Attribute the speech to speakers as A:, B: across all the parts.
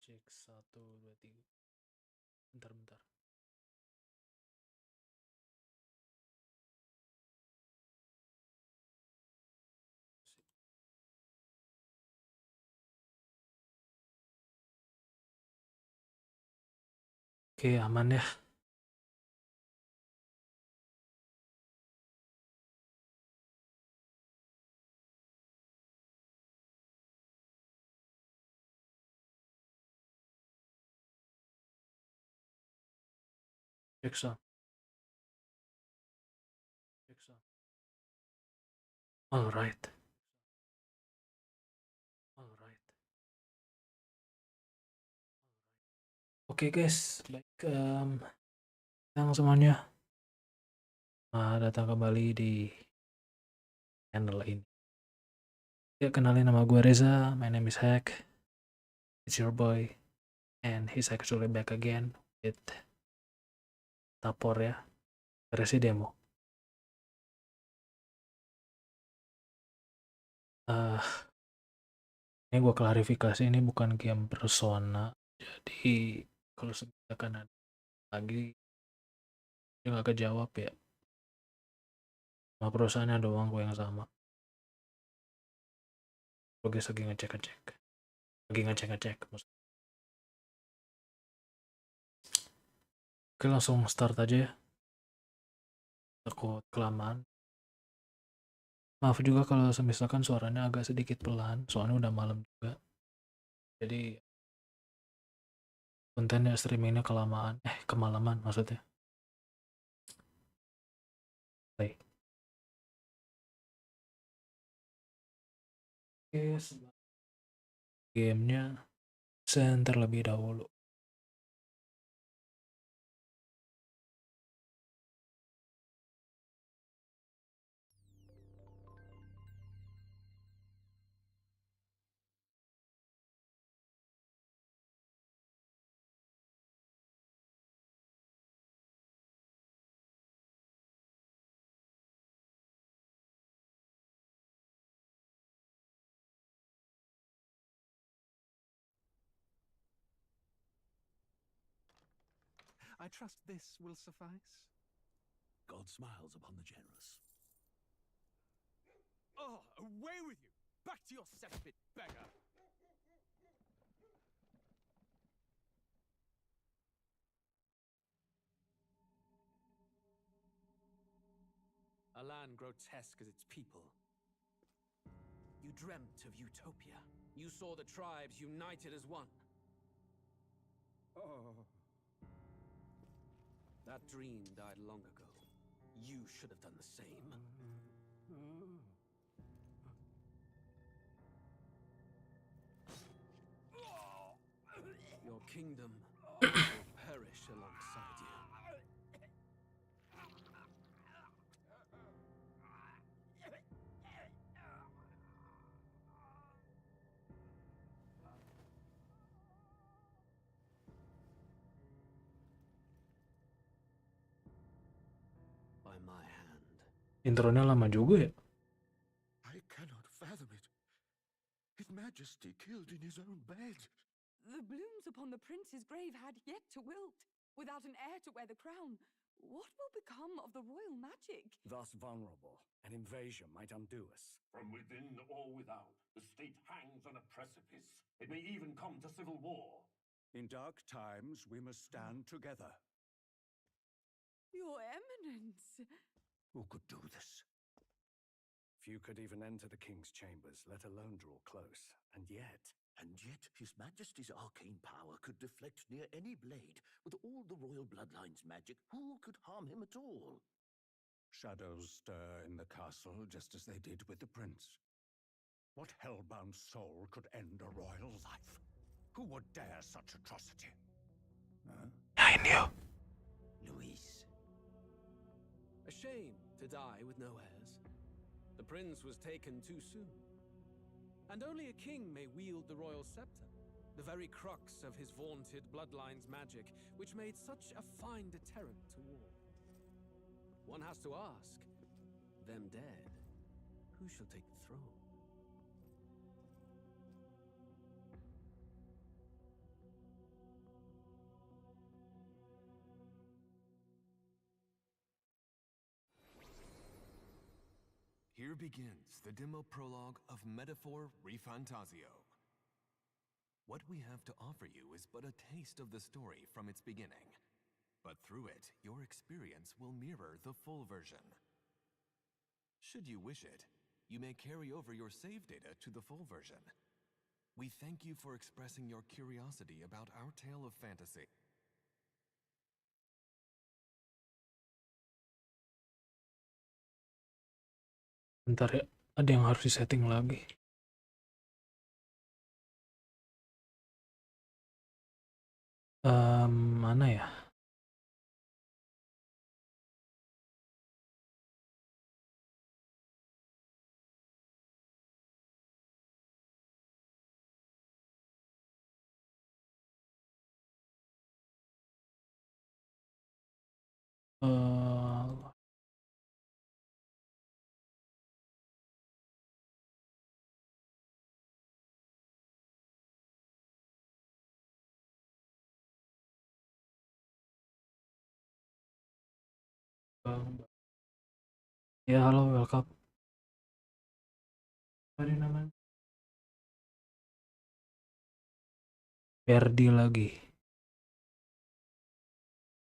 A: Cek 1, 2, 3. Bentar. Oke, aman ya. Cek sound. Alright. Oke guys, baik yang semuanya datang kembali di channel ini. Ya, kenalin nama gue Rezza, my name is Hack, it's your boy, and he's actually back again with Tapor ya, versi demo. Ini gue klarifikasi, ini bukan game persona, jadi kalau misalkan ada lagi dia nggak kejawab ya, sama perusahaannya doang gue yang sama. Gue lagi ngecek maksudnya. Oke, langsung start aja ya, takut kelamaan. Maaf juga kalau misalkan suaranya agak sedikit pelan, soalnya udah malam juga. Jadi kontennya streamingnya kemalaman maksudnya. Baik. Oke, gamenya terlebih dahulu.
B: I trust this will suffice. God smiles upon the generous. Oh, away with you! Back to your cesspit, beggar! A land grotesque as its people. You dreamt of utopia. You saw the tribes united as one. Oh. That dream died long ago. You should have done the same. Your kingdom will perish alongside you. By my hand.
A: Intronya lama juga ya.
C: I cannot fathom it. His Majesty killed in his own bed.
D: The blooms upon the prince's grave had yet to wilt. Without an heir to wear the crown, what will become of the royal magic?
E: Thus vulnerable, an invasion might undo us.
F: From within or without, the state hangs on a precipice. It may even come to civil war.
E: In dark times, we must stand together.
D: Your Eminence!
E: Who could do this? Few could even enter the king's chambers, let alone draw close. And yet
C: His Majesty's arcane power could deflect near any blade. With all the royal bloodline's magic, who could harm him at all?
E: shadows stir in the castle just as they did with the prince. What hellbound soul could end a royal life? Who would dare such atrocity?
A: I knew.
C: Luis.
B: A shame to die with no heirs. The prince was taken too soon. And only a king may wield the royal scepter, the very crux of his vaunted bloodline's magic, which made such a fine deterrent to war. One has to ask, them dead, who shall take the throne?
G: Here begins the demo prologue of Metaphor Refantasio. What we have to offer you is but a taste of the story from its beginning. But through it, your experience will mirror the full version. Should you wish it, you may carry over your save data to the full version. We thank you for expressing your curiosity about our tale of fantasy.
A: Bentar ya, ada yang harus disetting lagi. Mana ya? Ya, halo, welcome. Apa namanya? Verdi lagi.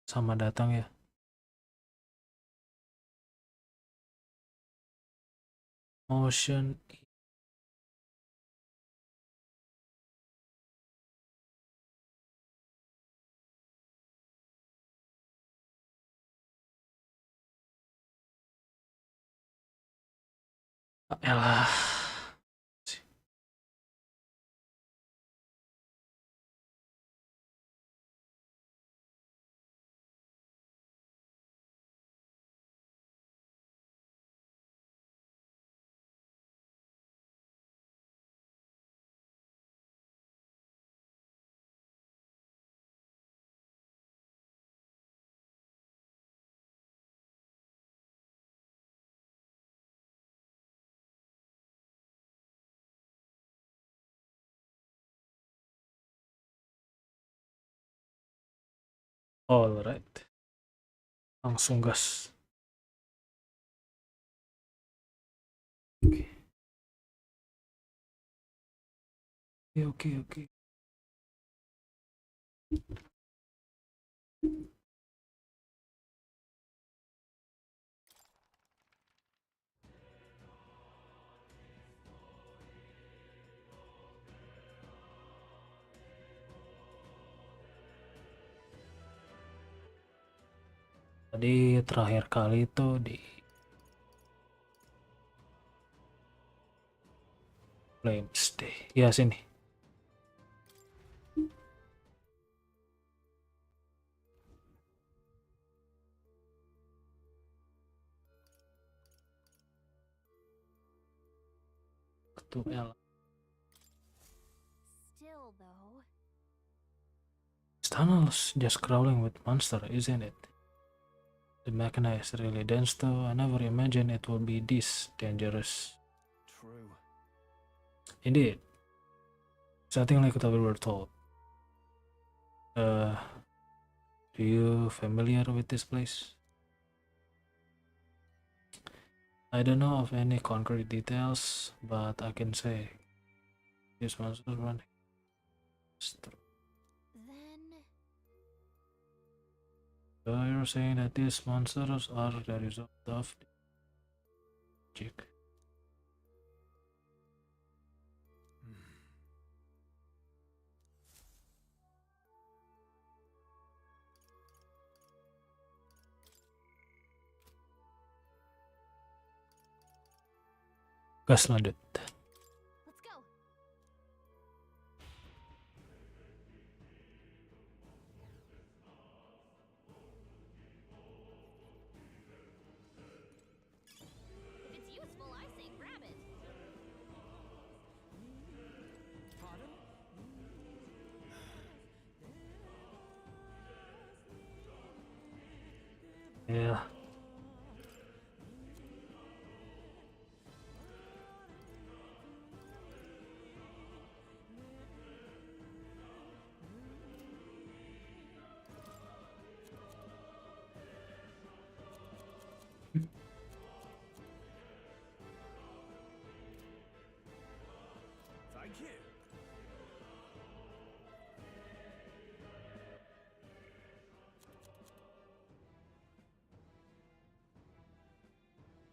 A: Sama datang ya. Motion. Elah. Alright. Langsung gas. Oke. Tadi terakhir kali itu di Flames deh. Ya, sini. Ketua L.
H: Still though.
A: This tunnel's just crawling with monster, isn't it? The mechanized really dense though. I never imagined it would be this dangerous.
G: True.
A: Indeed. Something like what we were told. Do you familiar with this place? I don't know of any concrete details, but I can say this monster running.
H: Then
A: So you're saying that these monsters are the result of magic. Gas lanjut.
H: let's go. If it's useful, I say grab it.
B: Pardon?
A: Yeah.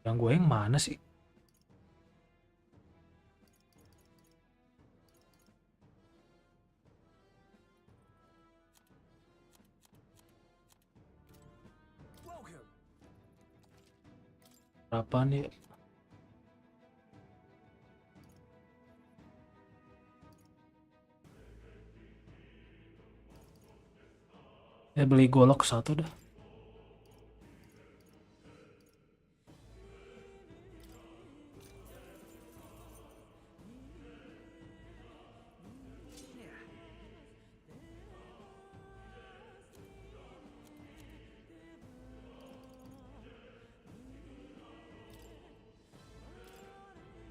A: Yang gue yang mana sih? Berapa nih? Beli golok satu dah.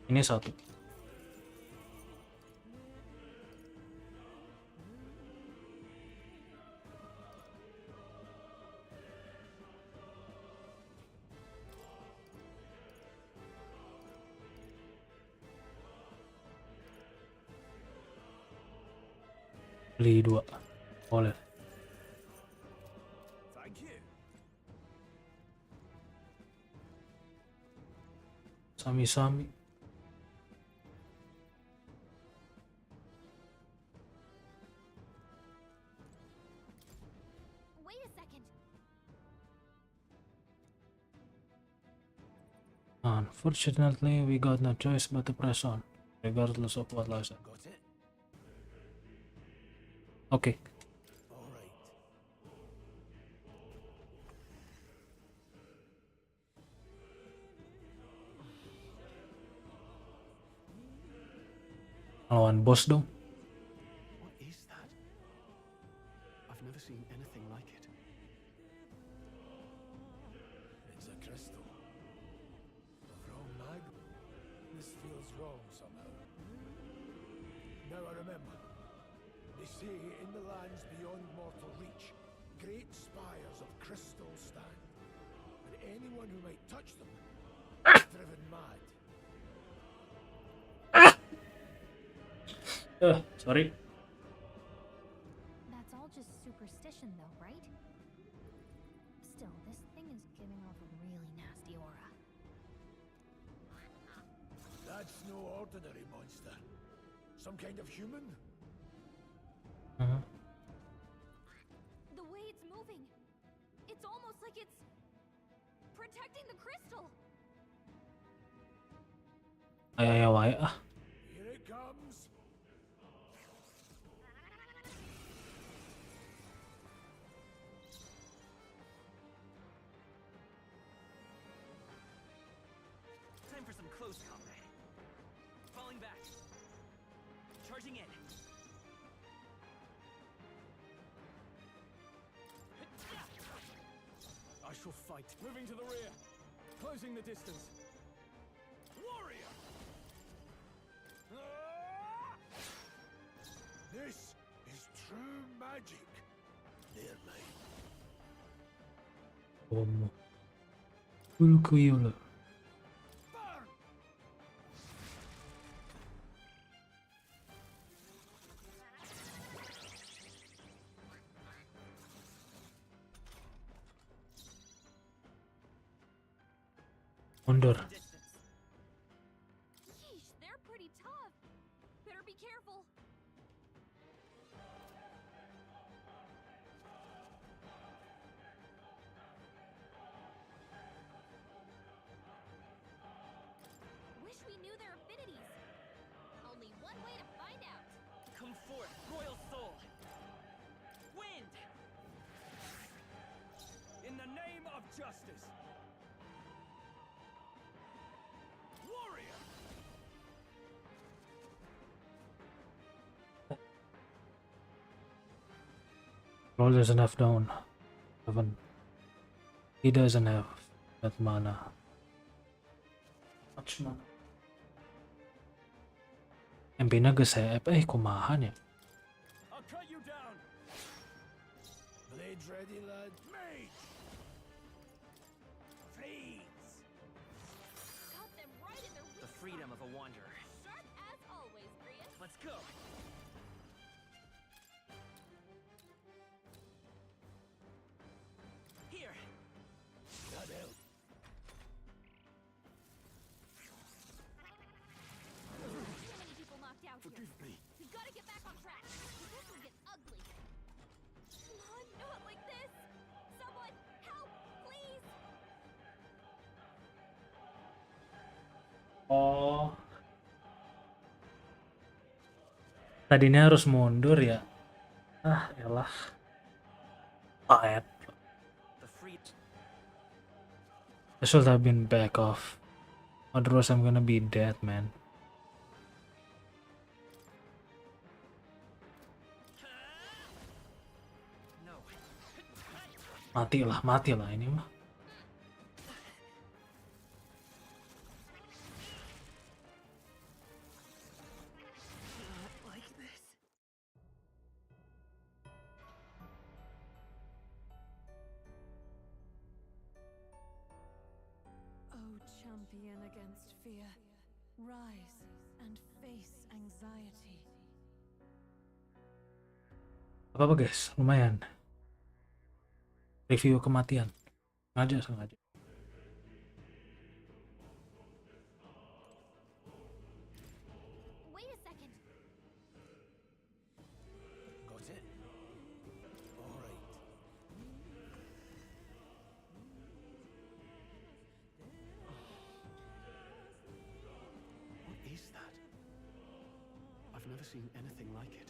A: Ini satu. Beli dua. Boleh. Sami-sami.
H: Wait a second.
A: Unfortunately, we got no choice but to press on, regardless of what lies ahead.
B: Got it?
A: Oke.
B: All right.
A: Lawan bos dong.
B: What is that? I've never seen anything like it. It's a crystal. From mag. This feels wrong somehow. Now I remember. They say in the lands beyond mortal reach, great spires of crystal stand, and anyone who might touch them is driven mad.
A: Sorry.
H: That's all just superstition, though, right? Still, this thing is giving off a really nasty aura.
B: That's no ordinary monster. Some kind of human?
H: The way it's moving, it's almost like it's protecting the crystal.
A: Ayo wae ah.
B: Here it comes.
I: Time for some close combat. Falling back. Charging in.
B: I shall fight. Moving to the rear. Closing the distance. Warrior! This is true magic. They're mine.
A: Como. Ulkuyulu.
B: Burn!
A: Mundur.
I: Distance.
H: Yeesh, they're pretty tough. Better be careful. Wish we knew their affinities. Only one way to find out.
I: Come forth, royal soul. Wind.
B: In the name of justice. Warrior!
A: Roll doesn't have down. 7. He doesn't have that mana. Much mana. MP na gesep kumahan ya.
B: I'll cut you down. Blades ready, lad. Mage! Freeze!
H: Got them right in their weak
I: The freedom of a wanderer.
H: Sharp as always, Grian.
I: Let's go. Here.
B: That help.
A: Oh, tadinya harus mundur ya. Ah, elah. Pahit.
I: The free.
A: I should have been back off. Otherwise I'm gonna be dead, man.
I: No.
A: Mati lah ini mah.
D: Not like this. Oh, champion against fear, rise and face anxiety.
A: Apa guys, lumayan. Review kematian. Sengaja.
H: Wait a second.
B: Got it? All right. What is that? I've never seen anything like it.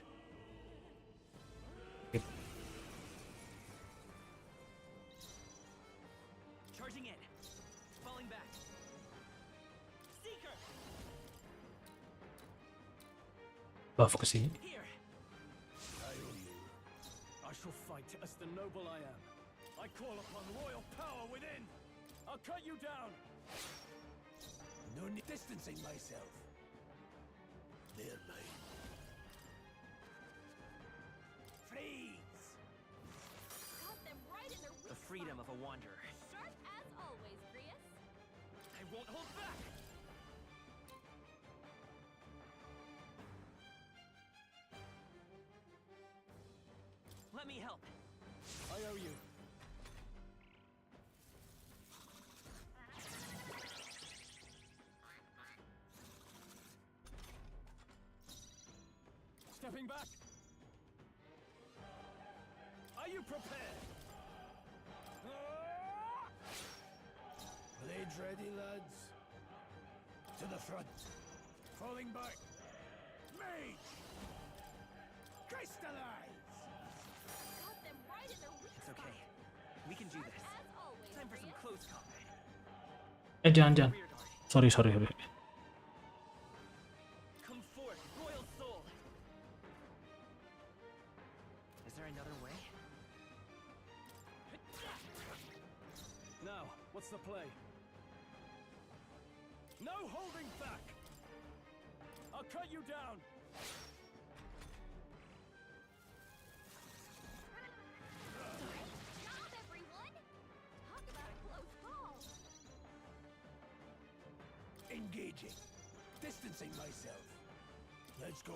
I: Charging in. Falling back. Seeker!
A: Buff kesini.
I: Here!
B: I owe you. I shall fight as the noble I am. I call upon royal power within. I'll cut you down. No need distancing myself.
C: Bermain.
B: Freeze!
H: Got them right in their weak
I: The freedom of a wanderer.
H: Sharp as always, Prius.
I: I won't hold back! Let me help.
B: I owe you. Stepping back. Are you prepared? Blades ready, lads. To the front. Falling back. Mage! Crystallize!
H: Got them right in their weak
I: It's okay. We can do this.
H: as always,
I: Time for some
H: Prius.
I: close combat.
A: Jangan.
I: Rear guard.
A: Sorry.
I: Come forth, royal soul! Is there another way?
B: Now, what's the play? No holding back! I'll cut you down!
H: Stop, everyone! Talk about a close call.
B: Engaging. Distancing myself. Let's go.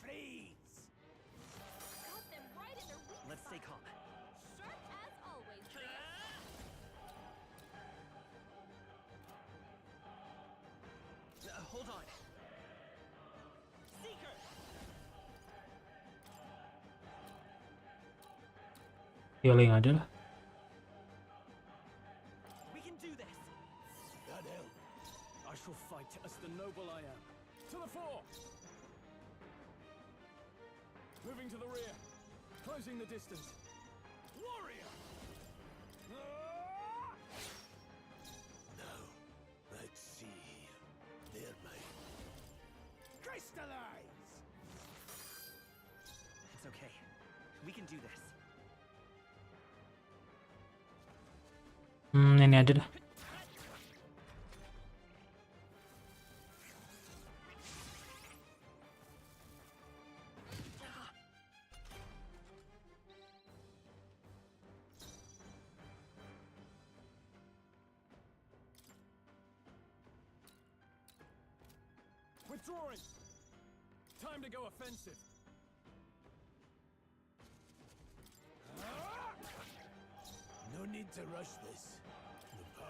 B: Freeze!
H: Got them right in their weak
I: Let's stay calm.
H: Sharp as always, Prius.
I: Hold on. Seeker!
A: Healing aja lah.
I: We can do this!
B: That help. I shall fight as the noble I am. To the fore! Moving to the rear. Closing the distance. Warrior!
C: Now, let's see. Bermain.
B: Crystallize!
I: It's okay. We can do this.
A: Ini aja dah.
B: Withdrawing! Time to go offensive. No need to rush this. The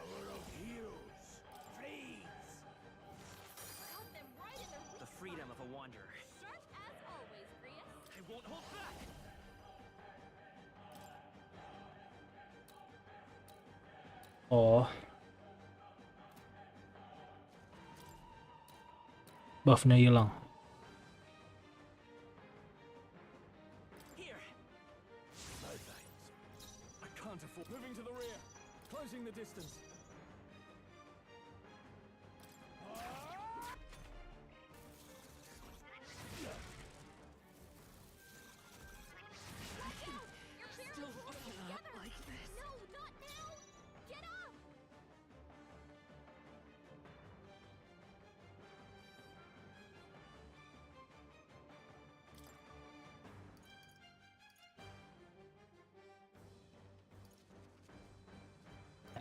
H: Got them right in their weak
I: The freedom of a wanderer.
H: Sharp as always, Grius.
I: I won't hold back!
A: Oh. Buffnya hilang.
I: Here!
B: I can't afford moving to the rear, closing the distance.
H: You're barely holding it together. No, not now. Get up.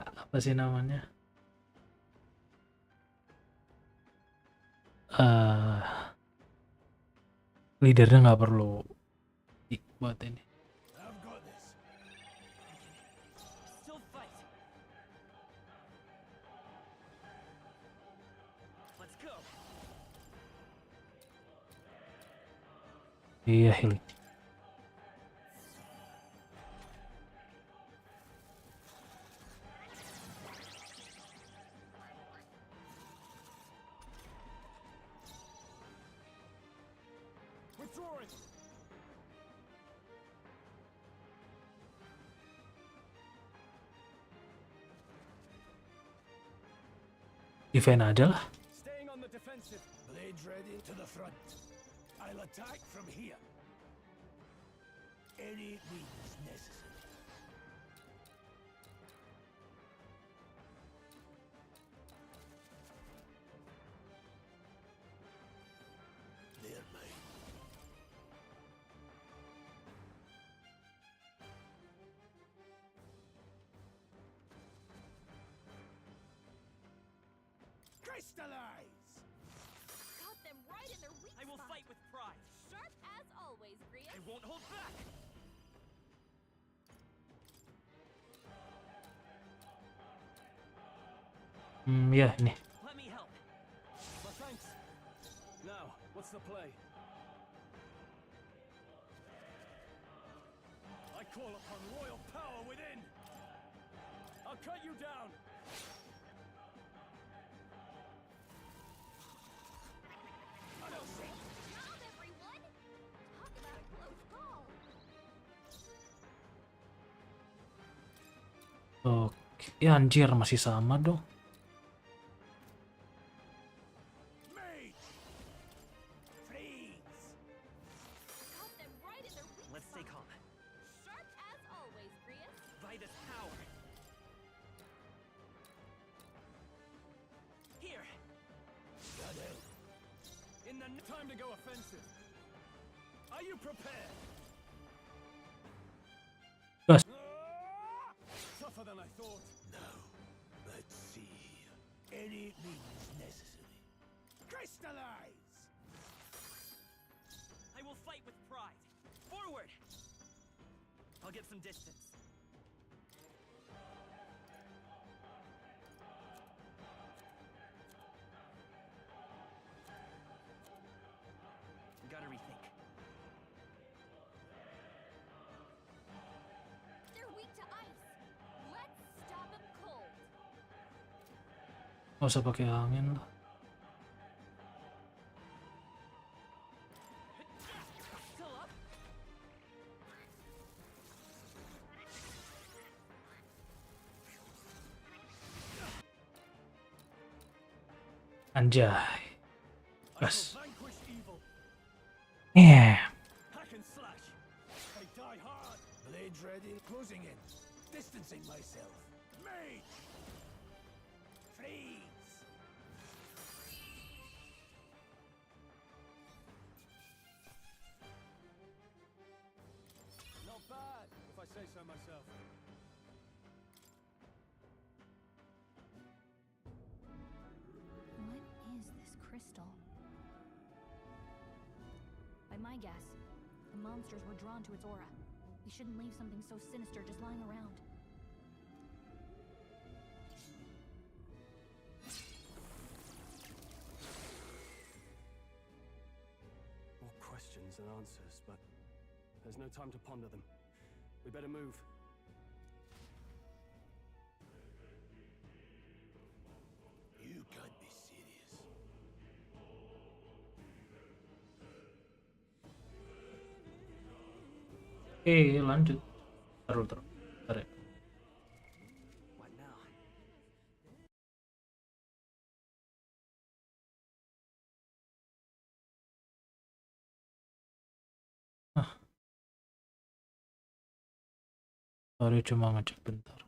A: Apa sih namanya? Leadernya nggak perlu buat ini.
B: I've got this.
I: Still fight! Let's go!
A: Iya, healing.
B: Withdrawing.
A: Defend aja lah.
B: Staying on the defensive. Blades ready to the front. I'll attack from here. Any means necessary. They're mine. Crystallize!
H: Got them right in their weak
I: I will
H: spot.
I: fight with pride!
H: Sharp as always, Grius.
I: I won't hold back!
A: Ya ini.
I: Let me help!
B: Well, thanks. Now, what's the play? I call upon royal power within. I'll cut you down.
H: Job, everyone. Talk about a close call.
A: Oke, ya anjir masih sama dong.
B: Mage! Freeze!
H: Got them right in their weak
I: Let's stay
H: spot.
I: calm.
H: Sharp as always, Grius.
I: By this power! Here!
B: Got out. In the time to go offensive. Are you prepared?
A: Gas.
B: Tougher than I thought. Now, let's see. Any means necessary. Crystallize!
I: I will fight with pride! Forward! I'll get some distance. Gotta rethink.
H: They're weak to ice. Let's stop them cold.
A: Nggak usah pakai angin lah.
I: Still up?
A: Anjay.
B: I
A: Gas.
B: shall vanquish evil. Hack and slash. I die hard. Blades ready. Closing in. Distancing myself. Mage! Freeze! Not bad, if I say so myself.
H: What is this crystal? By my guess, the monsters were drawn to its aura. We shouldn't leave something so sinister just lying around.
J: questions and answers, but there's no time to ponder them. We better move.
C: You can't be serious.
A: Oke, lanjut. Terus. Bentar ya.
I: What now?
A: Sorry, cuma ngecek bentar.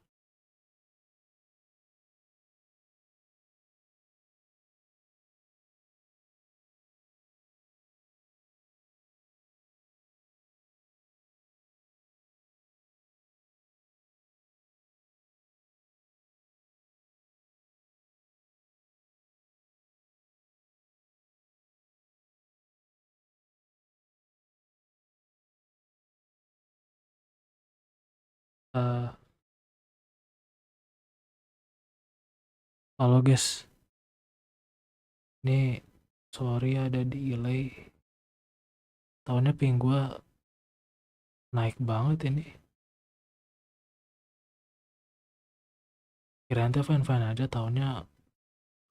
A: Halo guys, ini sorry ada delay. Tahunnya ping gua naik banget ini. Kirain teh fine-fine aja, tahunnya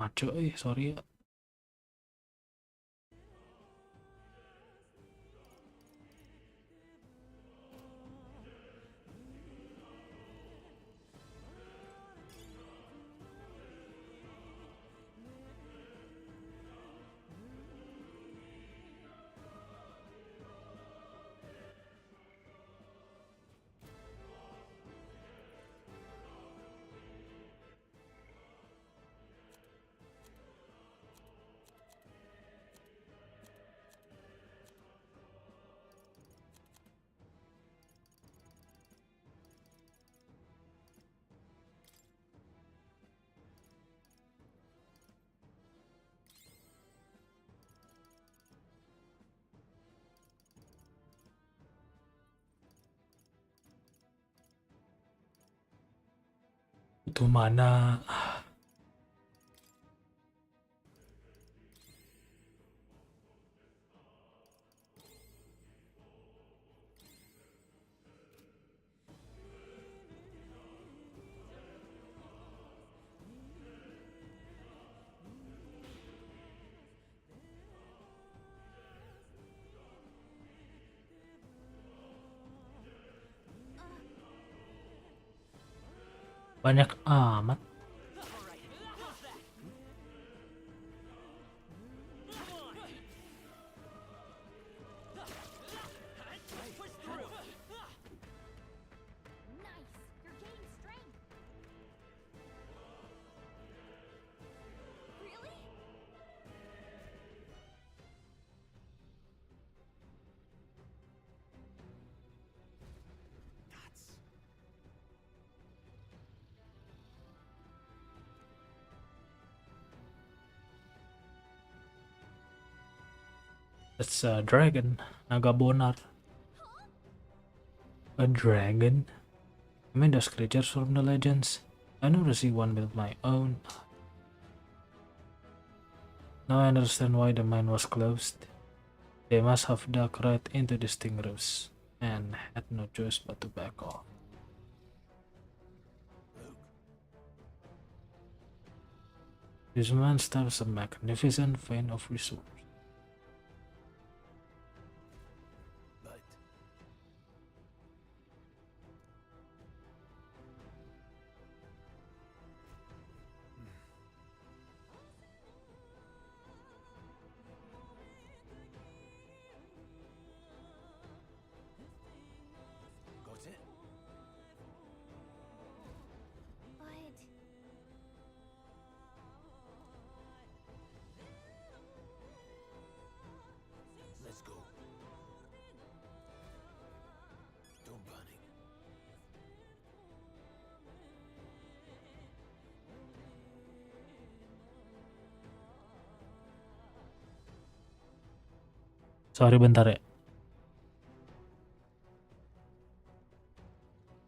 A: ngaco sorry ya. Itu mana? Banyak amat.
H: Nice! You're gaining strength! Really?
A: It's a dragon, naga bonar. A dragon? I mean those creatures from the legends. I never see one build my own. Now I understand why the mine was closed. They must have dug right into the stingrays and had no choice but to back off. This man stars a magnificent vein of resource.
C: But got it?
H: But...
C: Let's go. Don't panic.
A: Sorry bentar ya.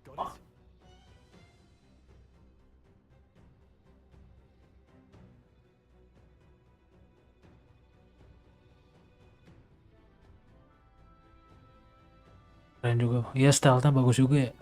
J: Got it?
A: Keren juga. Iya, stylenya bagus juga ya.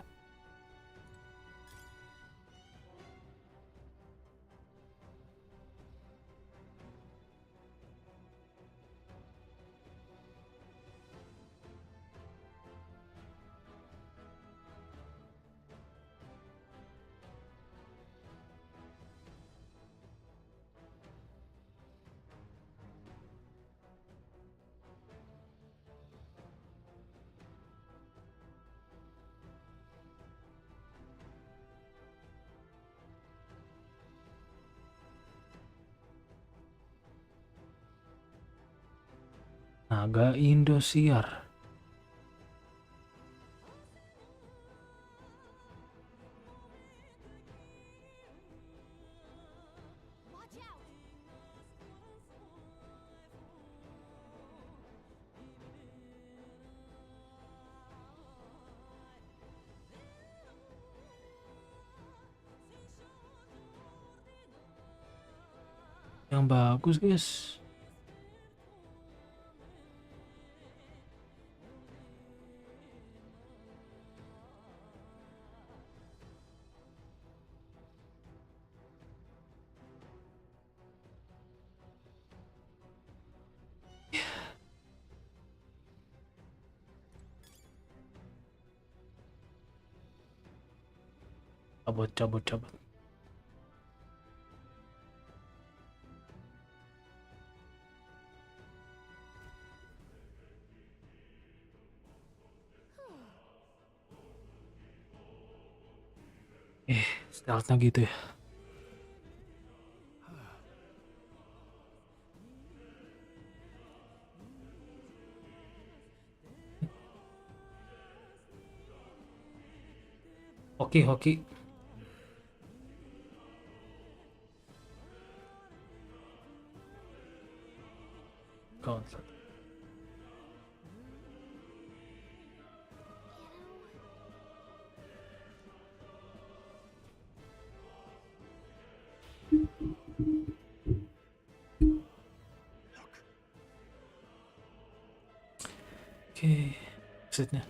A: Naga Indosiar.
H: Watch out!
A: Yang bagus, guys. Cabut. Stealth-nya gitu ya. Hoki. Count. Oke, exitnya.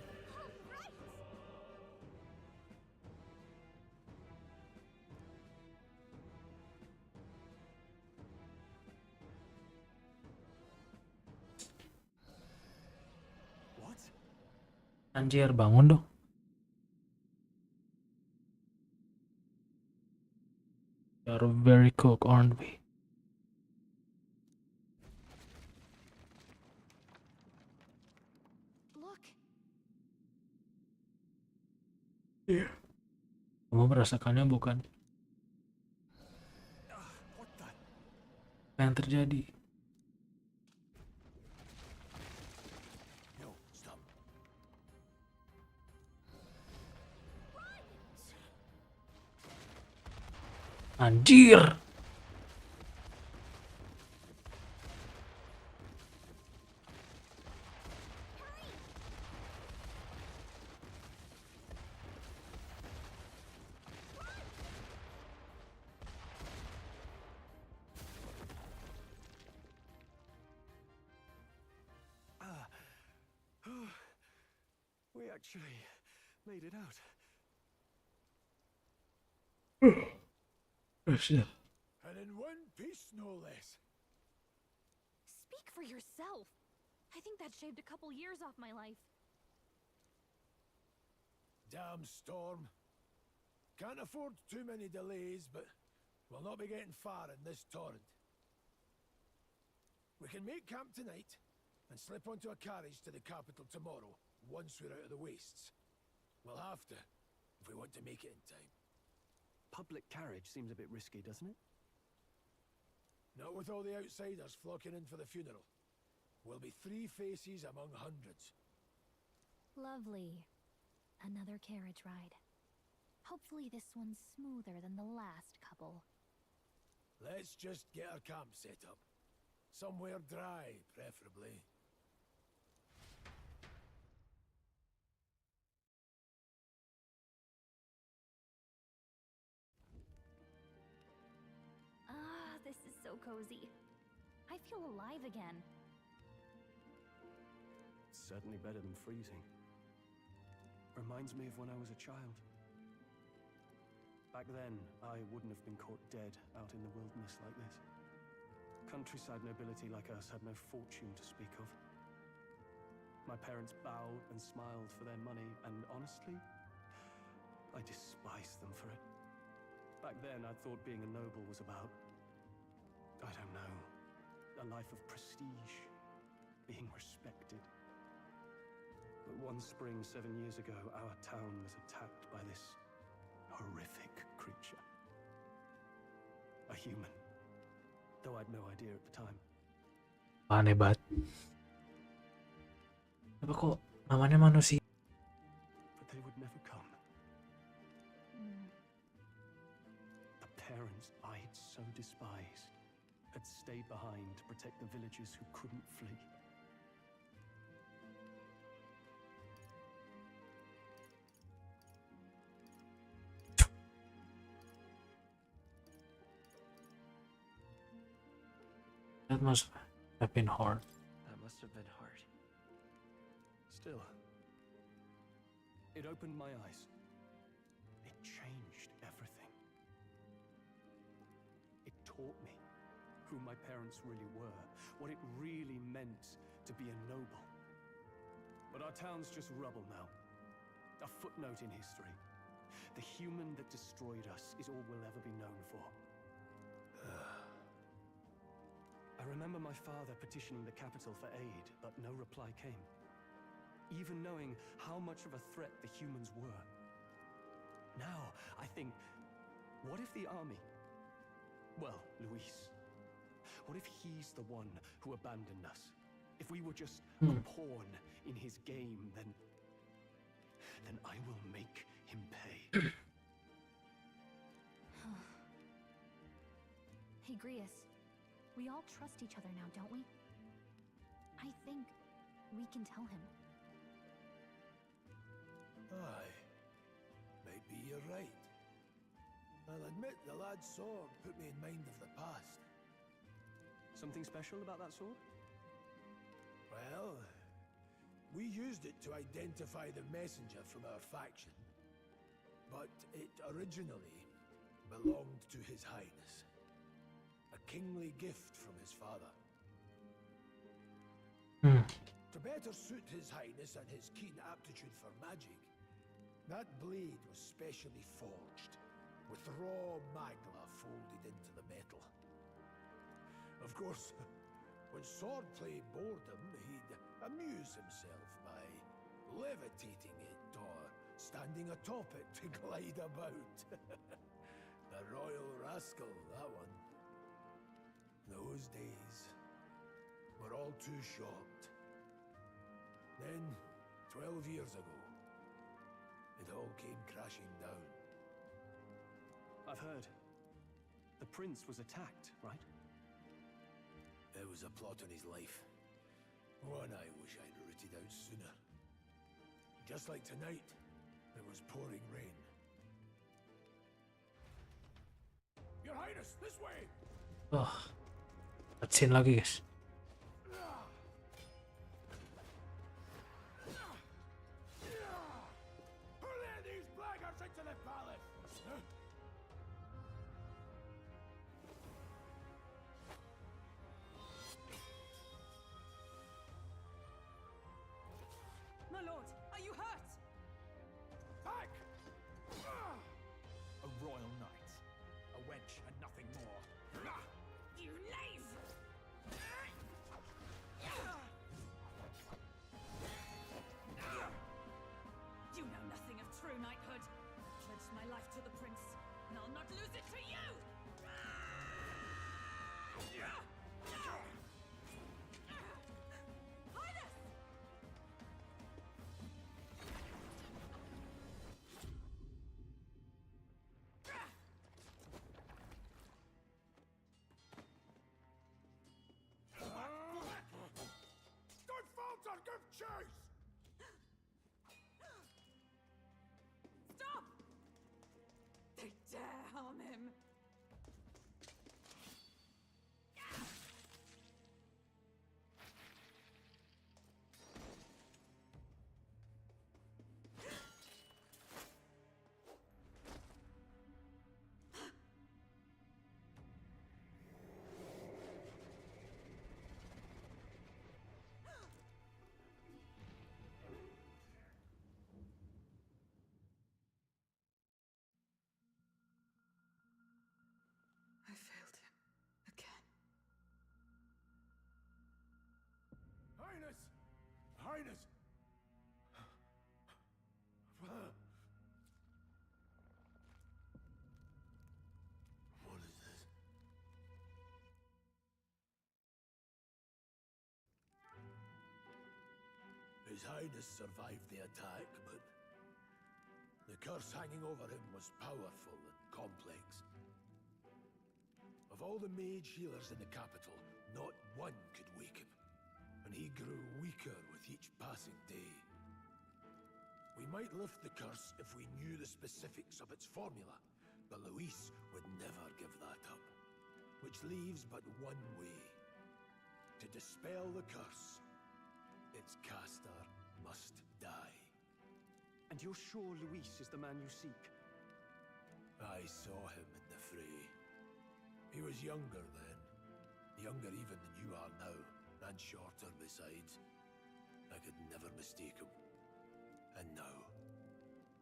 J: What?
A: Anjir, bangun dong. We are very cook, aren't we?
H: Look,
A: Iya. Kamu merasakannya bukan?
J: What the?
A: Apa yang terjadi?
C: No, stop.
A: Anjir!
J: We actually made it out.
C: And in one piece, no less.
H: speak for yourself. I think that shaved a couple years off my life.
C: Damn storm. Can't afford too many delays, but we'll not be getting far in this torrent. We can make camp tonight and slip onto a carriage to the capital tomorrow, once we're out of the wastes. We'll have to, if we want to make it in time.
J: Public carriage seems a bit risky, doesn't it?
C: Not with all the outsiders flocking in for the funeral. We'll be 3 faces among hundreds.
H: Lovely. Another carriage ride. Hopefully this one's smoother than the last couple.
C: Let's just get our camp set up. Somewhere dry, preferably.
H: Ah, this is so cozy. I feel alive again.
J: It's certainly better than freezing. reminds me of when I was a child. Back then, I wouldn't have been caught dead out in the wilderness like this. Countryside nobility like us had no fortune to speak of. My parents bowed and smiled for their money, and honestly, I despised them for it. Back then, I thought being a noble was about, I don't know, a life of prestige, being respected. But one spring 7 years ago, our town was attacked by this horrific creature. A human. Though I'd no idea at the time.
A: Aneh banget. Apa kok namanya manusia?
J: But they would never come. The parents I had so despised had stayed behind to protect the villagers who couldn't flee.
A: That must have been hard.
I: That must have been hard.
J: Still, it opened my eyes. It changed everything. It taught me who my parents really were, what it really meant to be a noble. But our town's just rubble now. A footnote in history. The human that destroyed us is all we'll ever be known for. I remember my father petitioning the capital for aid, but no reply came. Even knowing how much of a threat the humans were. Now, I think, what if the army? Well, Luis. What if he's the one who abandoned us? If we were just a pawn in his game, then I will make him pay.
H: Hey, Grius. We all trust each other now, don't we? I think we can tell him.
C: Aye. Maybe you're right. I'll admit the lad's sword put me in mind of the past.
J: Something special about that sword?
C: Well, we used it to identify the messenger from our faction. But it originally belonged to His Highness. A kingly gift from his father. To better suit His Highness and his keen aptitude for magic, that blade was specially forged, with raw magla folded into the metal. Of course, when swordplay bored him, he'd amuse himself by levitating it or standing atop it to glide about. The royal rascal, that one. Those days were all too short. Then, 12 years ago, it all came crashing down.
J: I've heard. The prince was attacked, right?
C: There was a plot on his life. One I wish I'd rooted out sooner. Just like tonight, it was pouring rain. Your Highness, this way!
A: Oh, cutscene lagi guys.
C: Who let these blackguards into the palace? Huh?
D: My lord, are you hurt?
C: Back!
E: A royal knight. A wench and nothing more.
D: You knave! You know nothing of true knighthood. Pledged my life to the prince, and I'll not lose it to you! Highness!
C: Don't falter! Give chase!
D: Stop! They dare harm him!
C: Highness! What is this? His Highness survived the attack, but the curse hanging over him was powerful and complex. Of all the mage healers in the capital, not one could wake him, and he grew weaker with each passing day. We might lift the curse if we knew the specifics of its formula, but Luis would never give that up. Which leaves but one way. To dispel the curse, its caster must die.
J: And you're sure Luis is the man you seek?
C: I saw him in the fray. He was younger then. Younger even than you are now, and shorter besides. I could never mistake him. And now,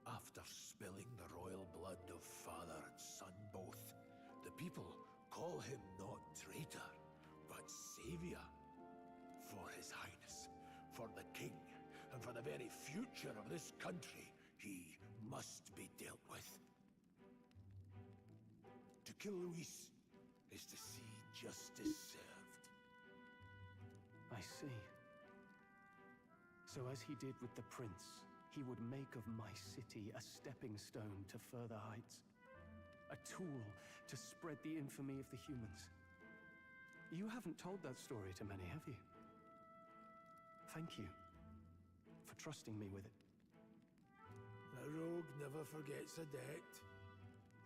C: after spilling the royal blood of father and son both, the people call him not traitor, but savior. For His Highness, for the king, and for the very future of this country, he must be dealt with. To kill Luis is to see justice served.
J: I see. So as he did with the prince, he would make of my city a stepping stone to further heights. A tool to spread the infamy of the humans. You haven't told that story to many, have you? Thank you for trusting me with it.
C: A rogue never forgets a debt.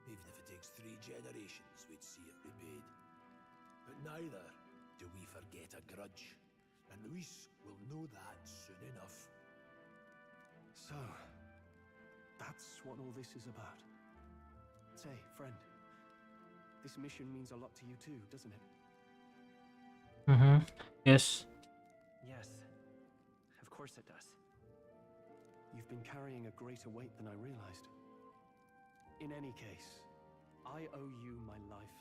C: Even if it takes 3 generations, we'd see it repaid. But neither do we forget a grudge. And Luis will know that soon enough.
J: So, that's what all this is about. Say, friend, this mission means a lot to you too, doesn't it?
A: Yes.
I: Yes, of course it does.
J: You've been carrying a greater weight than I realized. In any case, I owe you my life,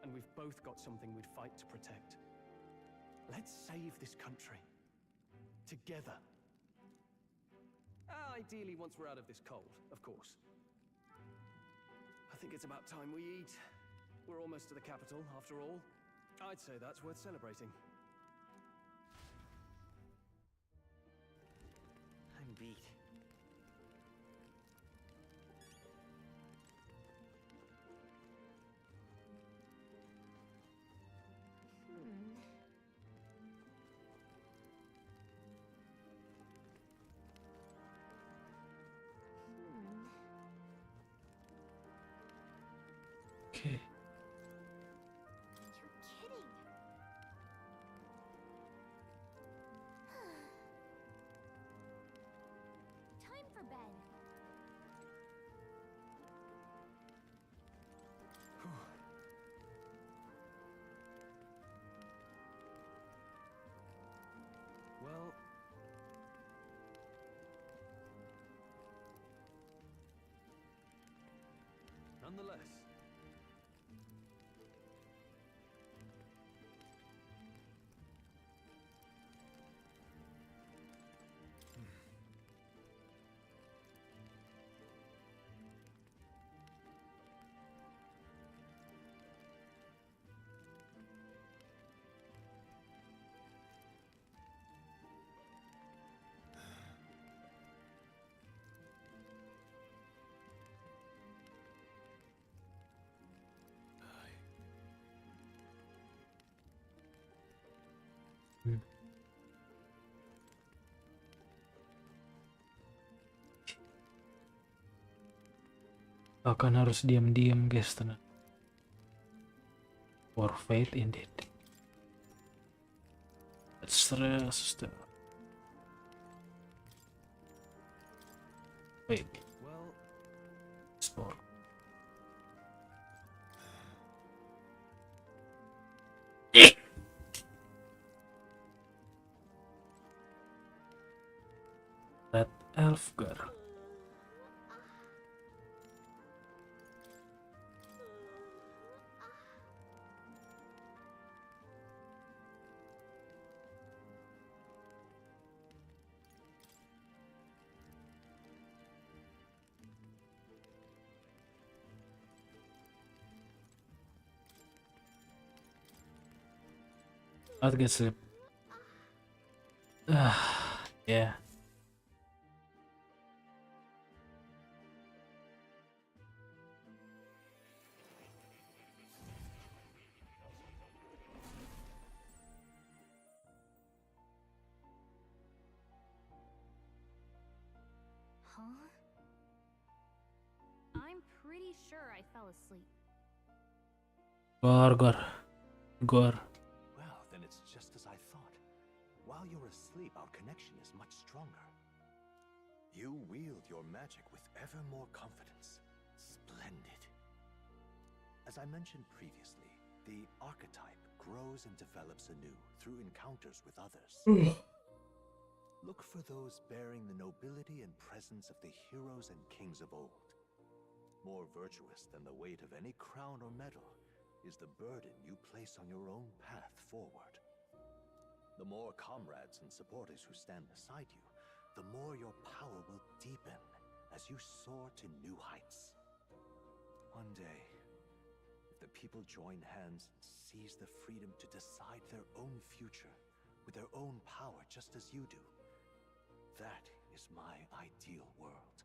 J: and we've both got something we'd fight to protect. Let's save this country. Together. Ideally, once we're out of this cold, of course. I think it's about time we eat. We're almost to the capital, after all. I'd say that's worth celebrating.
I: I'm beat.
A: Okay.
H: You're kidding. Time for bed.
J: Well, nonetheless,
A: Akan harus diam-diam, guys, tenang. For fate indeed. That's stress. Wait.
J: well,
A: Sport. That elf girl. I'll get sleep. Yeah.
H: Huh? I'm pretty sure I fell asleep.
A: Gor.
K: Well, then it's just as I thought. While you're asleep, our connection is much stronger. You wield your magic with ever more confidence. Splendid. As I mentioned previously, the archetype grows and develops anew through encounters with others. Look for those bearing the nobility and presence of the heroes and kings of old. More virtuous than the weight of any crown or medal is the burden you place on your own path forward. The more comrades and supporters who stand beside you, the more your power will deepen as you soar to new heights. One day, if the people join hands and seize the freedom to decide their own future with their own power just as you do, that is my ideal world.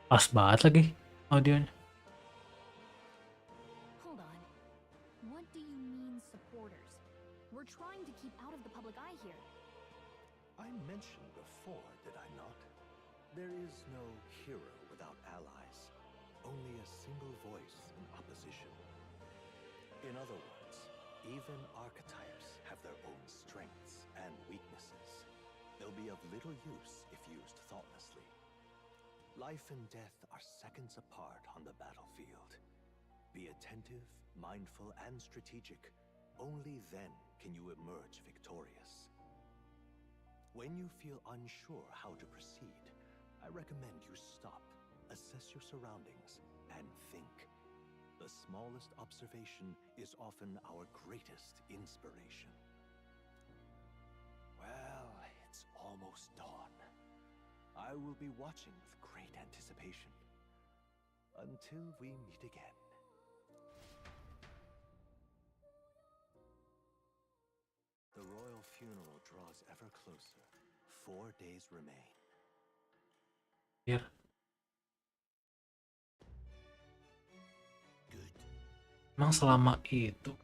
A: Pas banget lagi audionya.
H: Hold on. What do you mean, supporters? We're trying to keep out of the public eye here.
K: I mentioned before, did I not? There is no hero without allies, only a single voice in opposition. In other words, even archetypes have their own strengths and weaknesses. They'll be of little use if used thoughtlessly. Life and death are seconds apart on the battlefield. Be attentive, mindful, and strategic. Only then can you emerge victorious. When you feel unsure how to proceed, I recommend you stop, assess your surroundings, and think. The smallest observation is often our greatest inspiration. Well, it's almost dawn. I will be watching with great anticipation. Until we meet again. The royal funeral draws ever closer. 4 days remain.
A: Here.
K: Good.
A: Emang selama itu?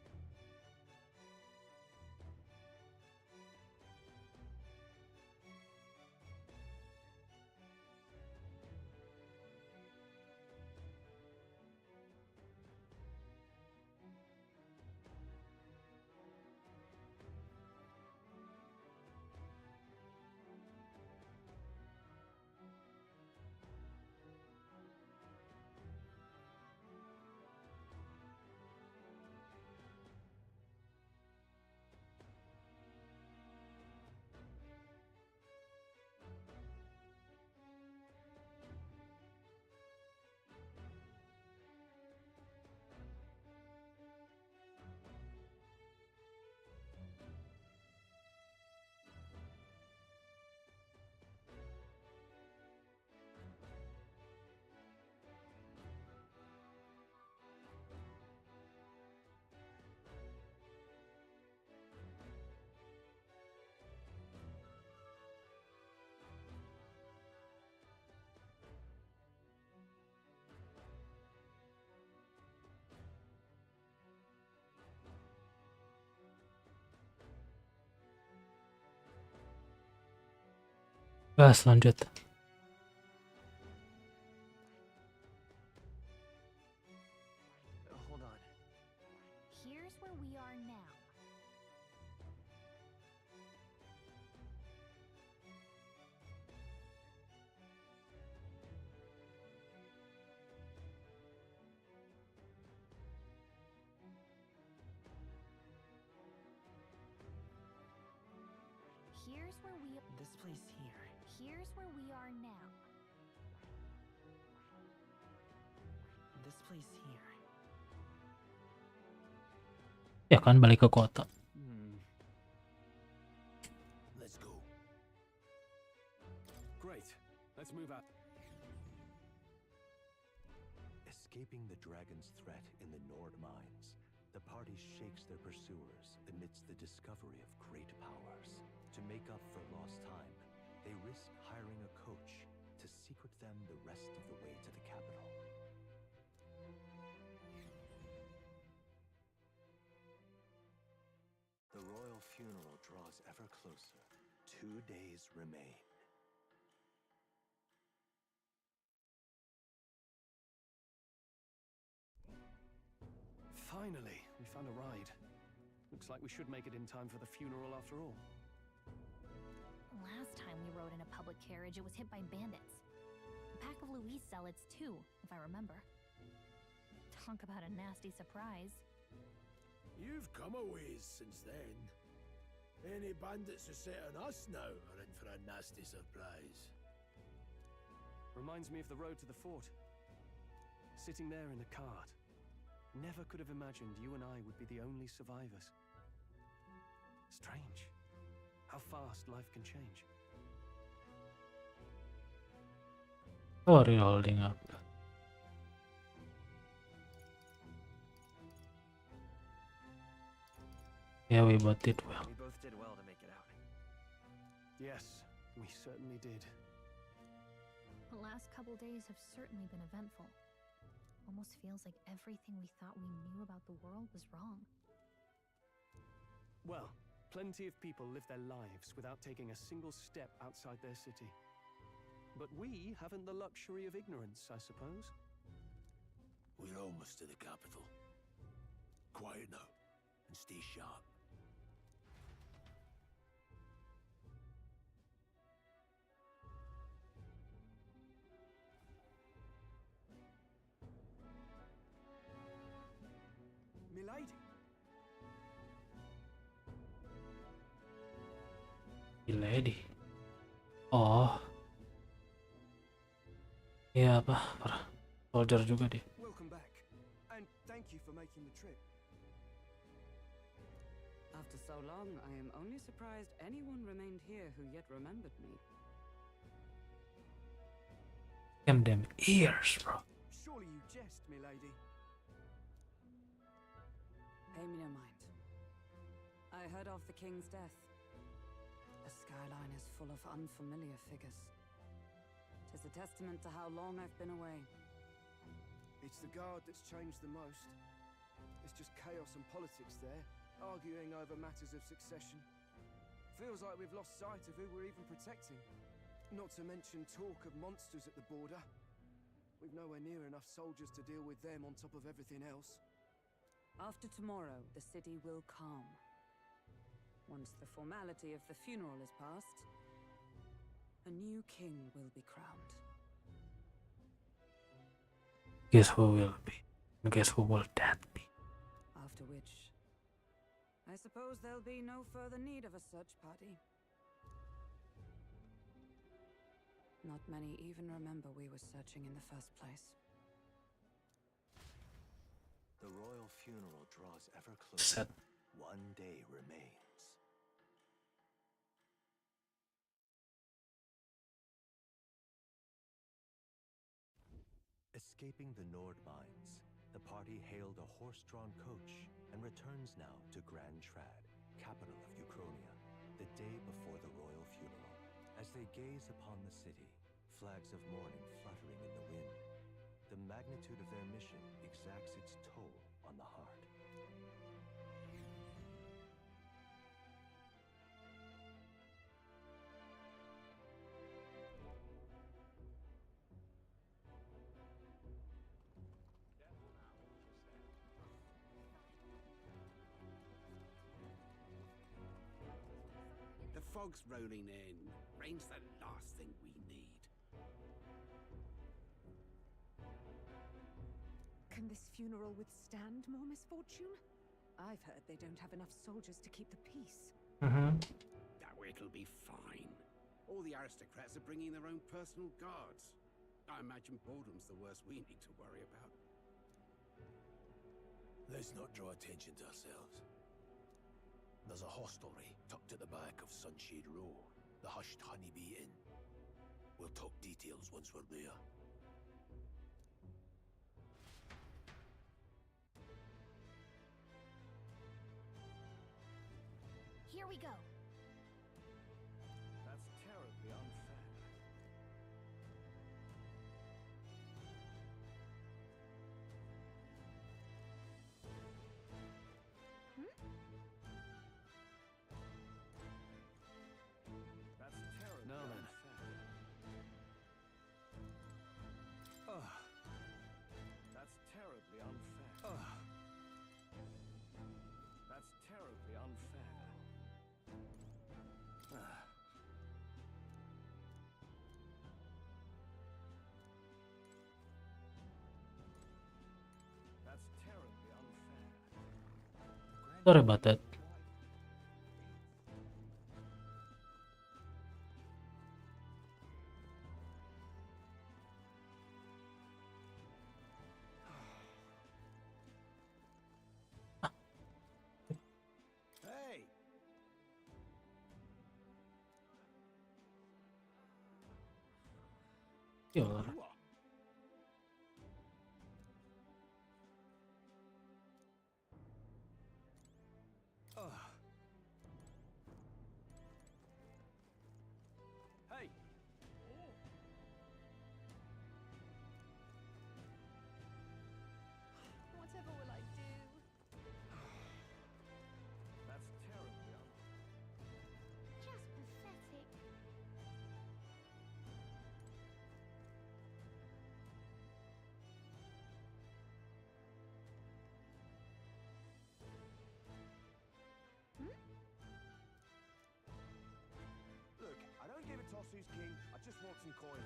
A: Lanjut.
I: Hold on.
H: Here's where we are now. Here's where we
I: This place here.
H: Here's where we are now.
I: This place here.
A: Ya kan balik ke kota.
C: Let's go.
J: Great. Let's move out.
K: Escaping the dragon's threat in the Nord mines, the party shakes their pursuers amidst the discovery of great powers. To make up for lost time, they risk hiring a coach to secret them the rest of the way to the capital. The royal funeral draws ever closer. 2 days remain.
J: Finally, we found a ride. Looks like we should make it in time for the funeral after all.
H: Last time we rode in a public carriage, it was hit by bandits. A pack of Louis zealots too, if I remember. Talk about a nasty surprise.
C: You've come a ways since then. Any bandits who set on us now are in for a nasty surprise.
J: Reminds me of the road to the fort. Sitting there in the cart. Never could have imagined you and I would be the only survivors. Strange. How fast life can change.
A: How are you holding up? Yeah, we both did well.
I: We both did well to make it out.
J: Yes, we certainly did.
H: The last couple days have certainly been eventful. Almost feels like everything we thought we knew about the world was wrong.
J: Well, plenty of people live their lives without taking a single step outside their city. But we haven't the luxury of ignorance, I suppose.
C: We're almost to the capital. Quiet now, and stay sharp.
J: Milady.
A: Lady. Oh. Iya apa? Soldier juga dia.
J: Welcome back. And thank you for making the trip.
D: After so long, I am only surprised anyone remained here who yet remembered me.
A: Damn them ears, bro.
J: Surely you jest, milady.
D: Pay me no mind. I heard of the king's death. The skyline is full of unfamiliar figures. 'Tis a testament to how long I've been away.
J: It's the guard that's changed the most. It's just chaos and politics there, arguing over matters of succession. Feels like we've lost sight of who we're even protecting. Not to mention talk of monsters at the border. We've nowhere near enough soldiers to deal with them on top of everything else.
D: After tomorrow, the city will calm. Once the formality of the funeral is past, a new king will be crowned.
A: Guess who will be? Guess who will that be?
D: After which, I suppose there'll be no further need of a search party. Not many even remember we were searching in the first place.
K: The royal funeral draws ever closer.
A: Set.
K: 1 day remains. Escaping the Nord mines, the party hailed a horse-drawn coach and returns now to Grand Trad, capital of Ukrainia, the day before the royal funeral. As they gaze upon the city, flags of mourning fluttering in the wind, the magnitude of their mission exacts its toll on the heart.
L: The fog's rolling in. Rain's the last thing we need.
D: Can this funeral withstand more misfortune? I've heard they don't have enough soldiers to keep the peace.
A: Mm-hmm.
L: Oh, it'll be fine. All the aristocrats are bringing their own personal guards. I imagine boredom's the worst we need to worry about.
C: Let's not draw attention to ourselves. There's a hostelry tucked at the back of Sunshade Row, the Hushed Honeybee Inn. We'll talk details once we're there.
H: Here we go.
J: That's terribly unfair. That's terribly unfair. Ugh. That's terribly unfair. Ugh. That's terribly unfair. Ugh. That's terribly unfair.
A: Sorry about that.
C: Hey!
A: Yun.
J: Ugh. Hey!
H: Whatever will I do?
J: That's terribly
H: Just pathetic.
K: Look, I don't give a toss who's king. I just want some coin.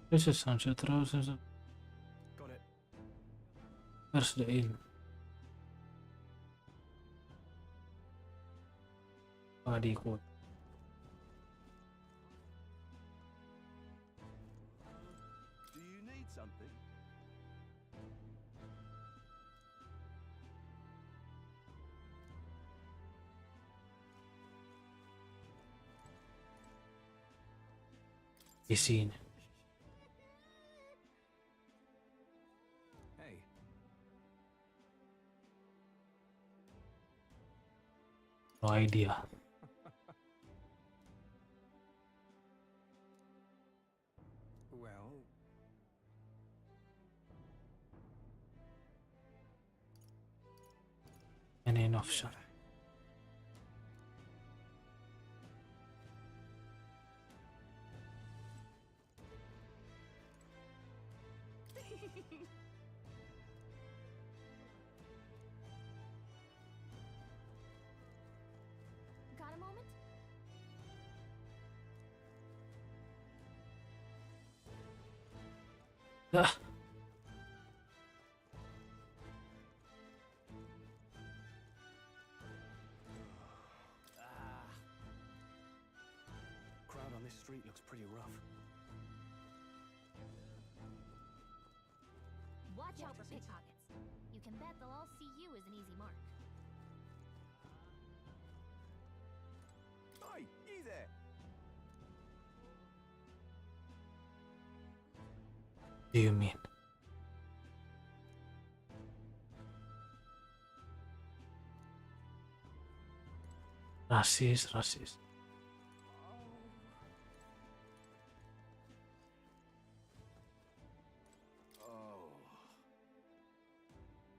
A: This is sunset roses.
J: Got it.
A: Where's the inn? Nggak diikut.
K: Do you need something?
A: Di sini.
G: Hey,
A: No idea.
G: well,
A: Any option.
H: Got a moment?
A: Ah,
J: Crowd on this street looks pretty rough.
H: Watch out for pickpockets. You can bet they'll all see you as an easy mark.
K: Hey, you there!
A: do you mean? Rasis, rasis.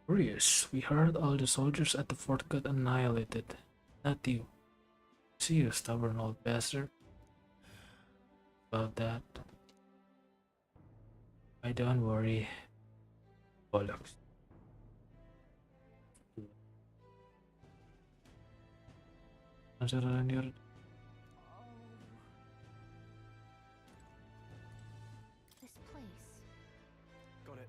A: Furious, we heard all the soldiers at the fort got annihilated. Not you. See you, stubborn old bastard. About that. I don't worry. Bollocks. Consider your
H: This place.
J: Got it.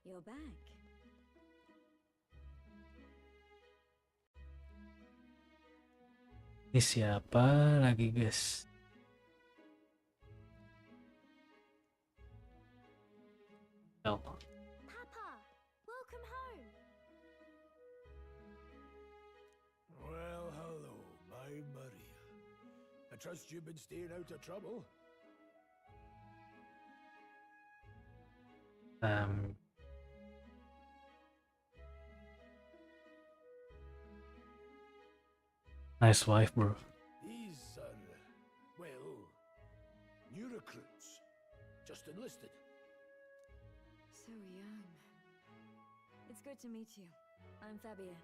D: You're back.
A: Ini siapa lagi, guys? Hell.
H: Papa, welcome home.
C: Well, trust you've been staying out of trouble.
A: Nice wife, bro.
C: These are, well, new recruits. Just enlisted.
M: So young. It's good to meet you. I'm Fabienne.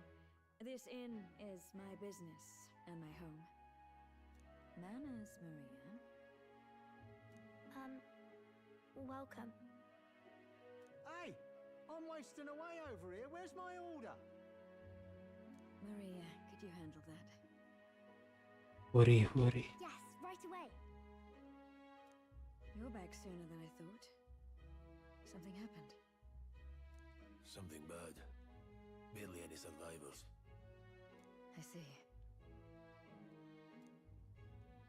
M: This inn is my business and my home. Manners, Maria.
H: Welcome.
N: Hey! I'm wasting away over here. Where's my order?
M: Maria, could you handle that?
A: Worry.
H: Yes, right away.
M: You're back sooner than I thought. Something happened.
C: Something bad. Barely any survivors.
M: I see.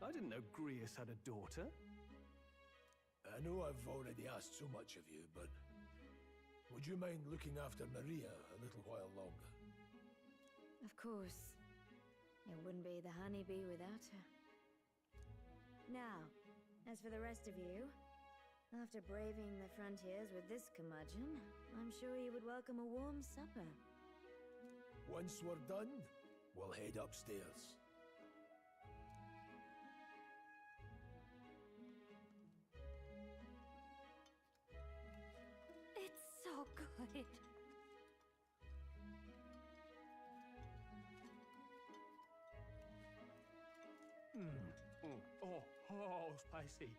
J: I didn't know Grius had a daughter.
C: I know I've already asked so much of you, but would you mind looking after Maria a little while longer?
M: Of course. It wouldn't be the honeybee without her. Now, as for the rest of you, after braving the frontiers with this curmudgeon, I'm sure you would welcome a warm supper.
C: Once we're done, we'll head upstairs.
H: It's so good.
J: Oh, spicy.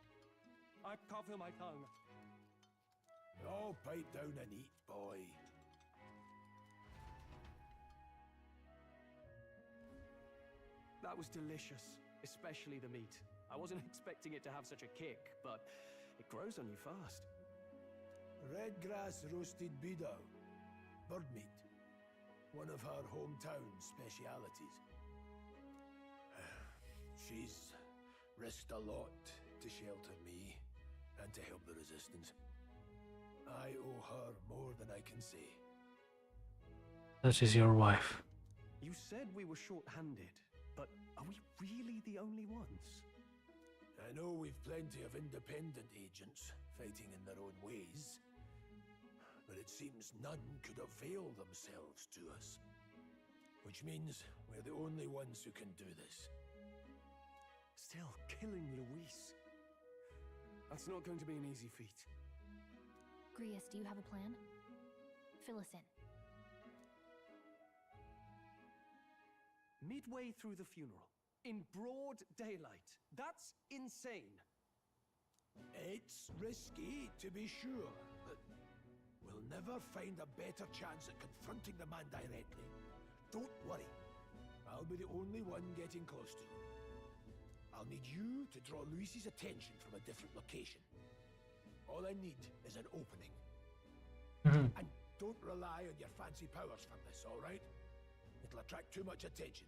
J: I can't feel my tongue.
C: Oh, pipe down and eat, boy.
J: That was delicious, especially the meat. I wasn't expecting it to have such a kick, but it grows on you fast.
C: Red grass roasted beedou. Bird meat. One of her hometown specialities. She's risked a lot to shelter me and to help the resistance. I owe her more than I can say.
A: That is your wife.
J: You said we were short-handed, but are we really the only ones?
C: I know we've plenty of independent agents fighting in their own ways, but it seems none could avail themselves to us. Which means we're the only ones who can do this.
J: Still, killing Luis. That's not going to be an easy feat.
H: Grius, do you have a plan? Fill us in.
J: Midway through the funeral, in broad daylight. That's insane.
C: It's risky, to be sure, but we'll never find a better chance at confronting the man directly. Don't worry. I'll be the only one getting close to him. I'll need you to draw Luis's attention from a different location. All I need is an opening. And don't rely on your fancy powers for this, all right? It'll attract too much attention.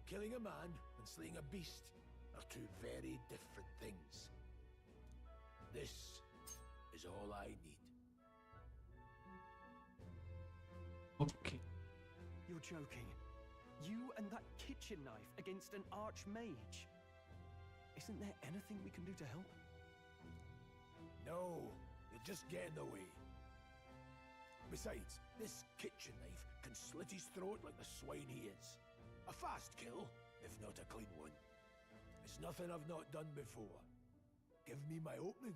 C: Killing a man and slaying a beast are two very different things. This is all I need.
A: Okay.
J: You're joking. You and that kitchen knife against an archmage. Isn't there anything we can do to help?
C: No, you'll just get in the way. Besides, this kitchen knife can slit his throat like the swine he is. A fast kill, if not a clean one. It's nothing I've not done before. Give me my opening,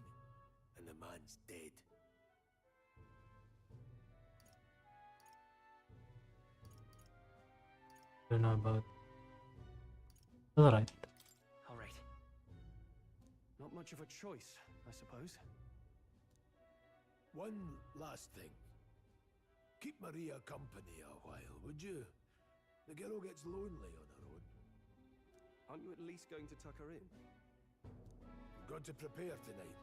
C: and the man's dead.
A: Don't know about. Alright.
J: All right. Not much of a choice, I suppose.
C: One last thing. Keep Maria company a while, would you? The girl gets lonely on her own.
J: Aren't you at least going to tuck her in?
C: Got to prepare tonight.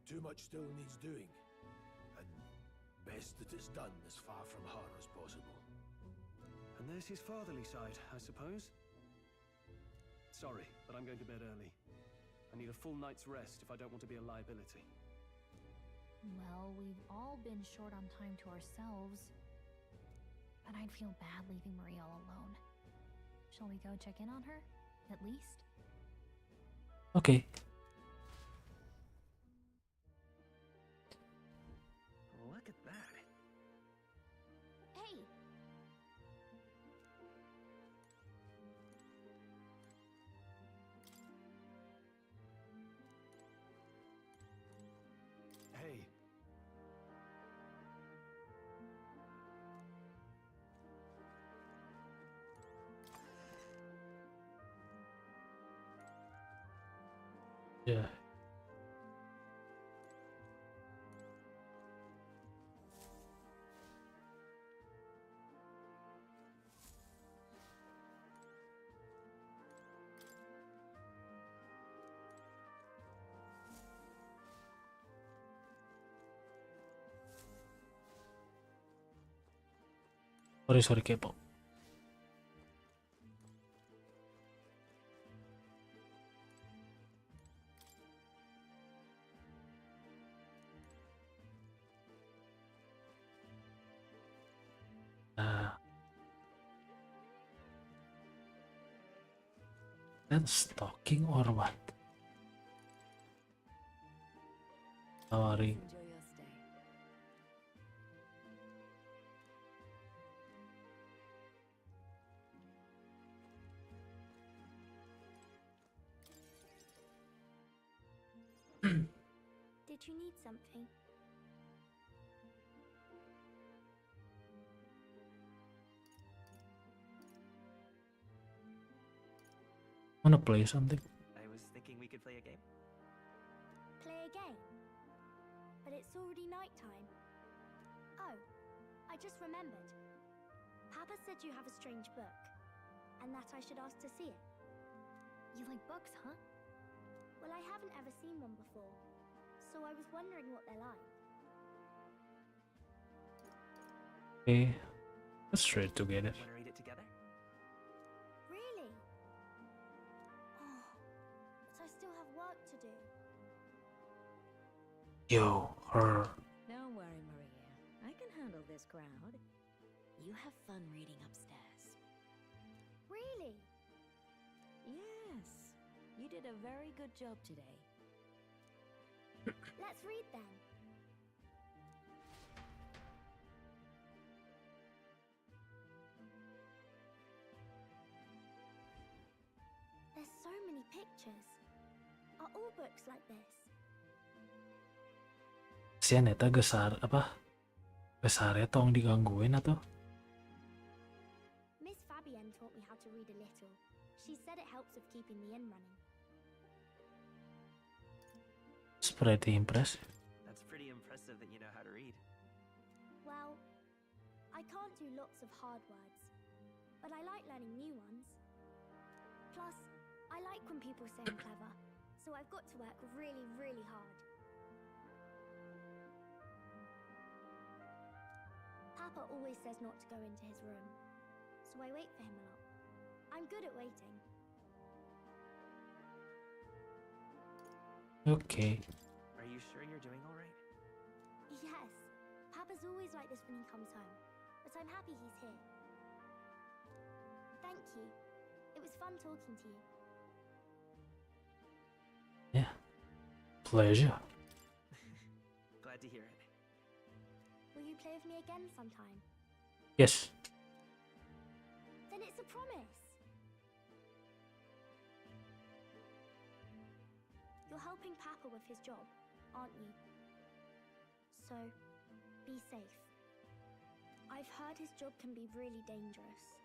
C: Too much still needs doing. And best that it's done as far from her as possible.
J: And there's his fatherly side, I suppose. Sorry, but I'm going to bed early. I need a full night's rest if I don't want to be a liability.
H: Well, we've all been short on time to ourselves. But I'd feel bad leaving Maria all alone. Shall we go check in on her? At least?
A: Oke.
I: Look at that.
H: Hey,
J: Hey,
A: Ya. Sorry kepo. That's stalking or what? Tawari.
D: Enjoy your stay.
H: did you need something?
A: Wanna play something?
I: I was thinking we could play a game.
H: Play a game? But it's already nighttime. Oh, I just remembered. Papa said you have a strange book, and that I should ask to see it. You like books, huh? Well, I haven't ever seen one before, so I was wondering what they're like.
A: Okay, let's try it together.
I: Want to read it together?
H: Really? Oh, but I still have work to do.
A: Yo, her.
M: Don't worry, Maria. I can handle this crowd. You have fun reading upstairs.
H: Really?
M: Yes. You did a very good job today.
H: Let's read then. There's so many pictures. Are all books like this?
A: Sian eta gesar apa? Gesarnya tong digangguin atau?
H: Miss Fabienne taught me how to read a little. She said it helps with keeping the inn running.
A: It's pretty impressive.
I: That's pretty impressive that you know how to read.
H: Well, I can't do lots of hard words, but I like learning new ones. Plus, I like when people say I'm clever, so I've got to work really, really hard. Papa always says not to go into his room, so I wait for him a lot. I'm good at waiting.
A: Okay.
I: Are you sure you're doing all right?
H: Yes, Papa's always like this when he comes home, but I'm happy he's here. Thank you. It was fun talking to you.
A: Yeah. Pleasure.
I: Glad to hear it.
H: Will you play with me again sometime?
A: Yes.
H: Then it's a promise. You're helping Papa with his job, aren't you? So, be safe. I've heard his job can be really dangerous.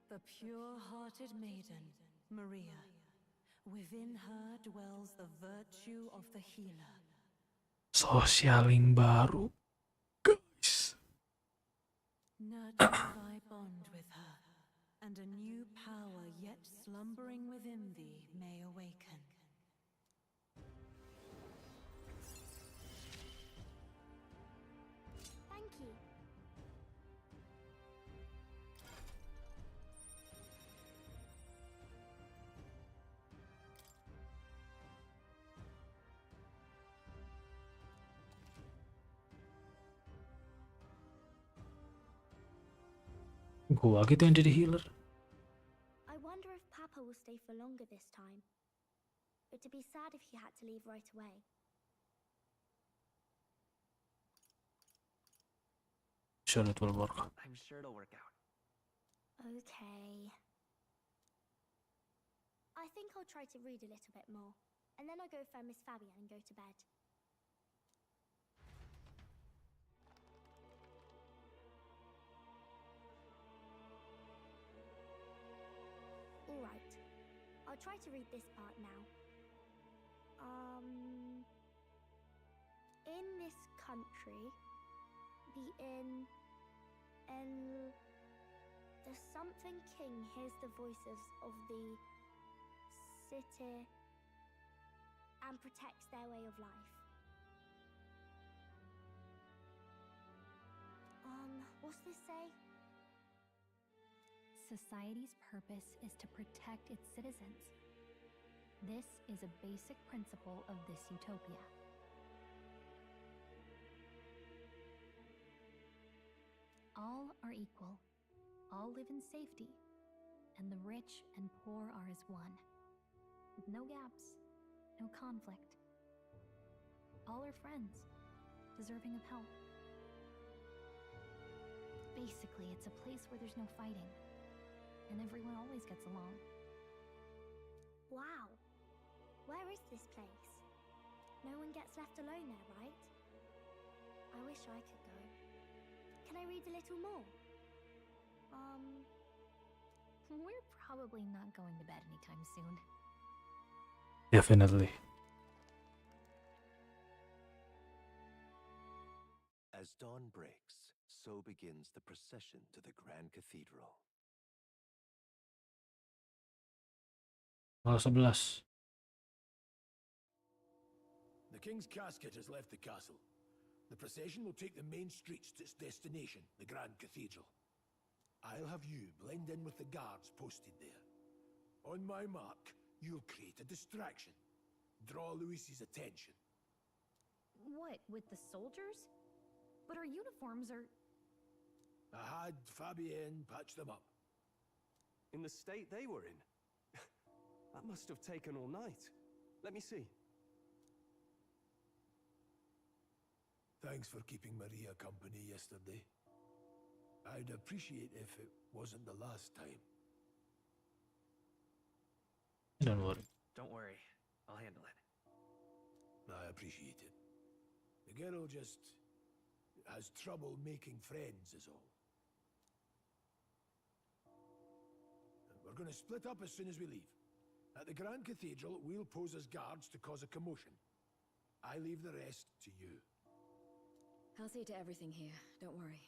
O: The pure-hearted maiden, Maria. Within her dwells the virtue of the healer.
A: Sosialing baru, guys.
O: Nurture thy bond with her, and a new power yet slumbering within thee may awaken.
H: Thank you.
A: Gua gitu yang jadi healer.
H: I wonder if Papa will stay for longer this time. It'd be sad if he had to leave right away.
A: Sure it will work.
I: I'm sure it'll work out.
H: Okay. I think I'll try to read a little bit more, and then I'll go find Miss Fabian and go to bed. Alright. I'll try to read this part now. In this country, the something king hears the voices of the city and protects their way of life. What's this say?
P: Society's purpose is to protect its citizens. This is a basic principle of this utopia. All are equal, all live in safety, and the rich and poor are as one, with no gaps, no conflict. All are friends, deserving of help. Basically, it's a place where there's no fighting, and everyone always gets along.
H: Wow. Where is this place? No one gets left alone there, right? I wish I could go. Can I read a little more?
P: We're probably not going to bed anytime soon.
A: Definitely.
K: As dawn breaks, so begins the procession to the Grand Cathedral.
A: Tanggal 11.
C: The king's casket has left the castle. The procession will take the main streets to its destination, the Grand Cathedral. I'll have you blend in with the guards posted there. On my mark, you'll create a distraction. Draw Louis's attention.
P: What, with the soldiers? But our uniforms are...
C: I had Fabienne patch them up.
J: In the state they were in? That must have taken all night. Let me see.
C: Thanks for keeping Maria company yesterday. I'd appreciate if it wasn't the last time.
A: Don't worry.
I: Don't worry. I'll handle it.
C: I appreciate it. The girl just has trouble making friends is all. We're going to split up as soon as we leave. At the Grand Cathedral, we'll pose as guards to cause a commotion. I leave the rest to you.
D: I'll see to everything here, don't worry.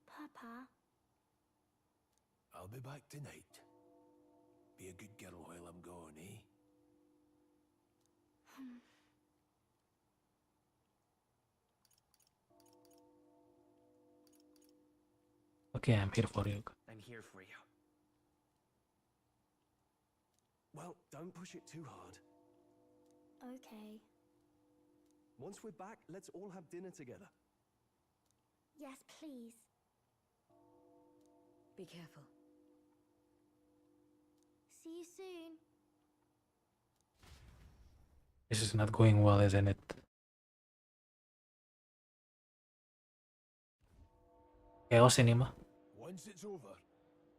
H: Papa?
C: I'll be back tonight. Be a good girl while I'm gone, eh?
A: Okay, I'm here for you.
I: I'm here for you.
J: Well, don't push it too hard.
H: Okay.
J: Once we're back, let's all have dinner together.
H: Yes, please.
D: Be careful.
H: See you soon.
A: This is not going well, isn't it? Chaos ini mah.
C: Once it's over,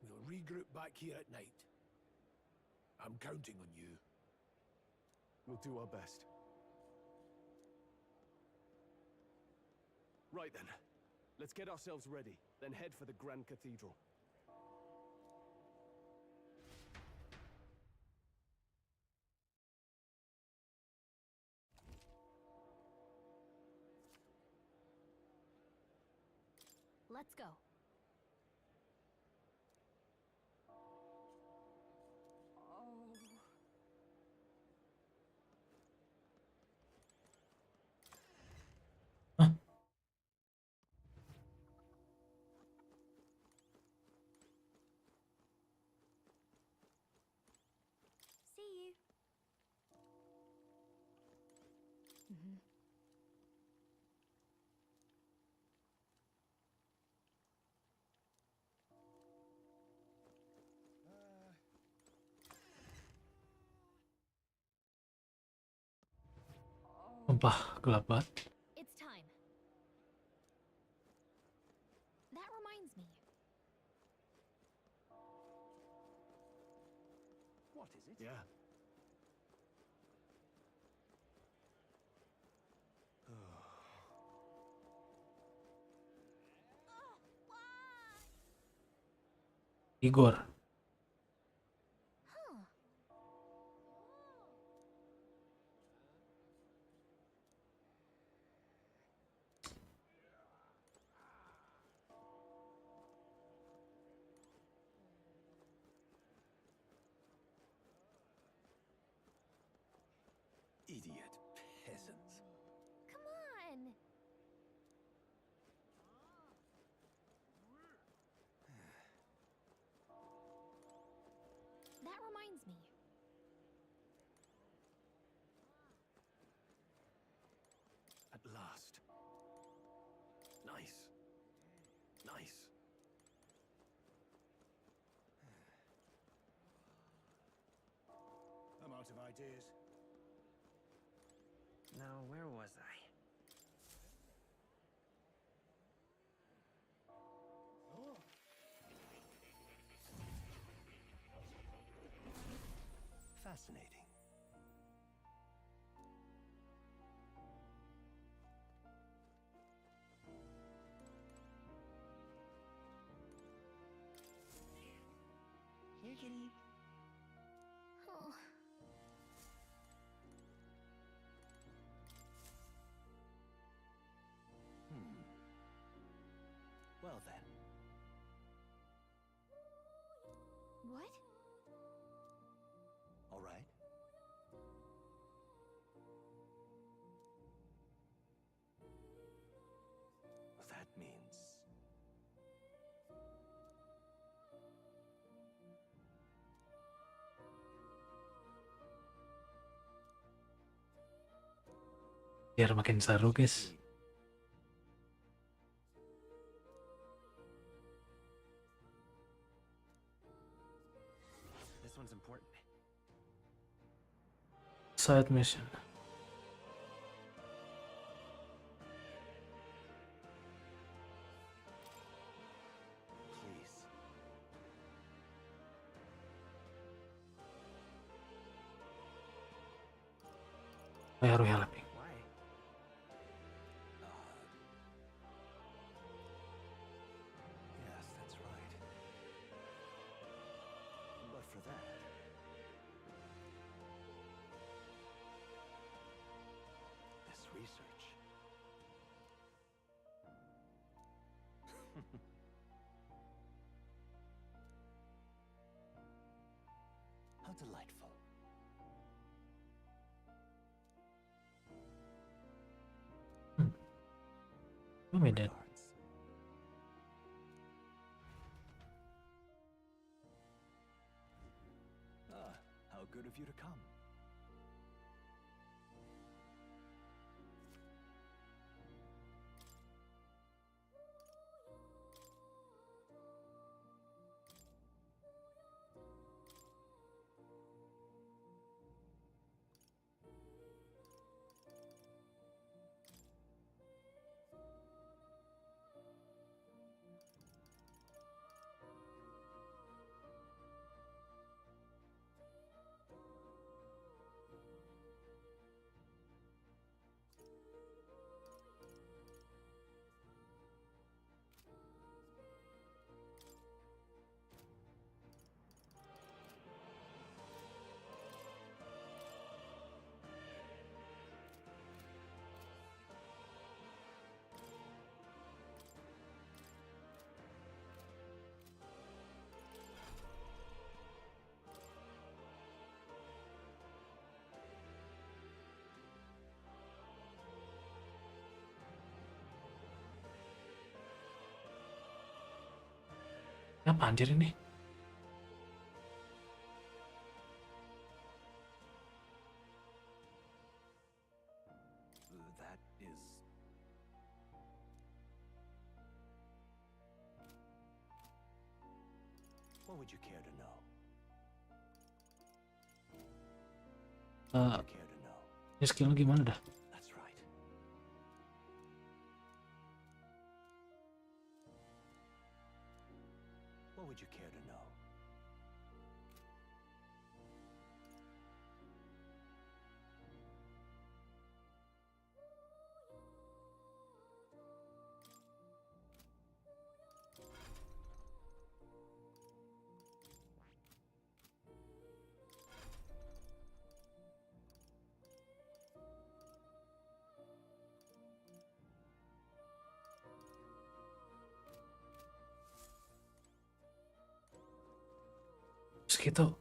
C: we'll regroup back here at night. I'm counting on you.
J: We'll do our best. Right then. Let's get ourselves ready, then head for the Grand Cathedral.
P: Let's go.
H: See you.
A: Sumpah gelap banget.
P: It's time. That reminds me.
C: What is it?
J: Yeah.
A: Igor.
P: Huh.
K: Idiot peasants.
P: Come on. That reminds me.
K: At last. Nice. Nice.
C: I'm out of ideas.
I: Now, where was I?
K: Fascinating.
I: Here, kitty.
P: Oh.
K: Well then.
P: What?
K: All right. That means...
A: Biar makin seru, guys.
I: This one's important.
A: Side mission.
K: Please.
A: Why are we helping?
I: Why?
K: Yes, that's right. But for that... this research... How delightful.
A: Who made that?
K: How good of you to come.
A: Apa anjir ini?
K: That is... What would you care to know?
A: Ini skillnya gimana dah?
K: That's right.
A: gitu.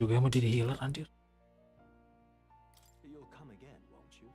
A: Juga mau jadi healer anjir.
K: You'll come again, won't you?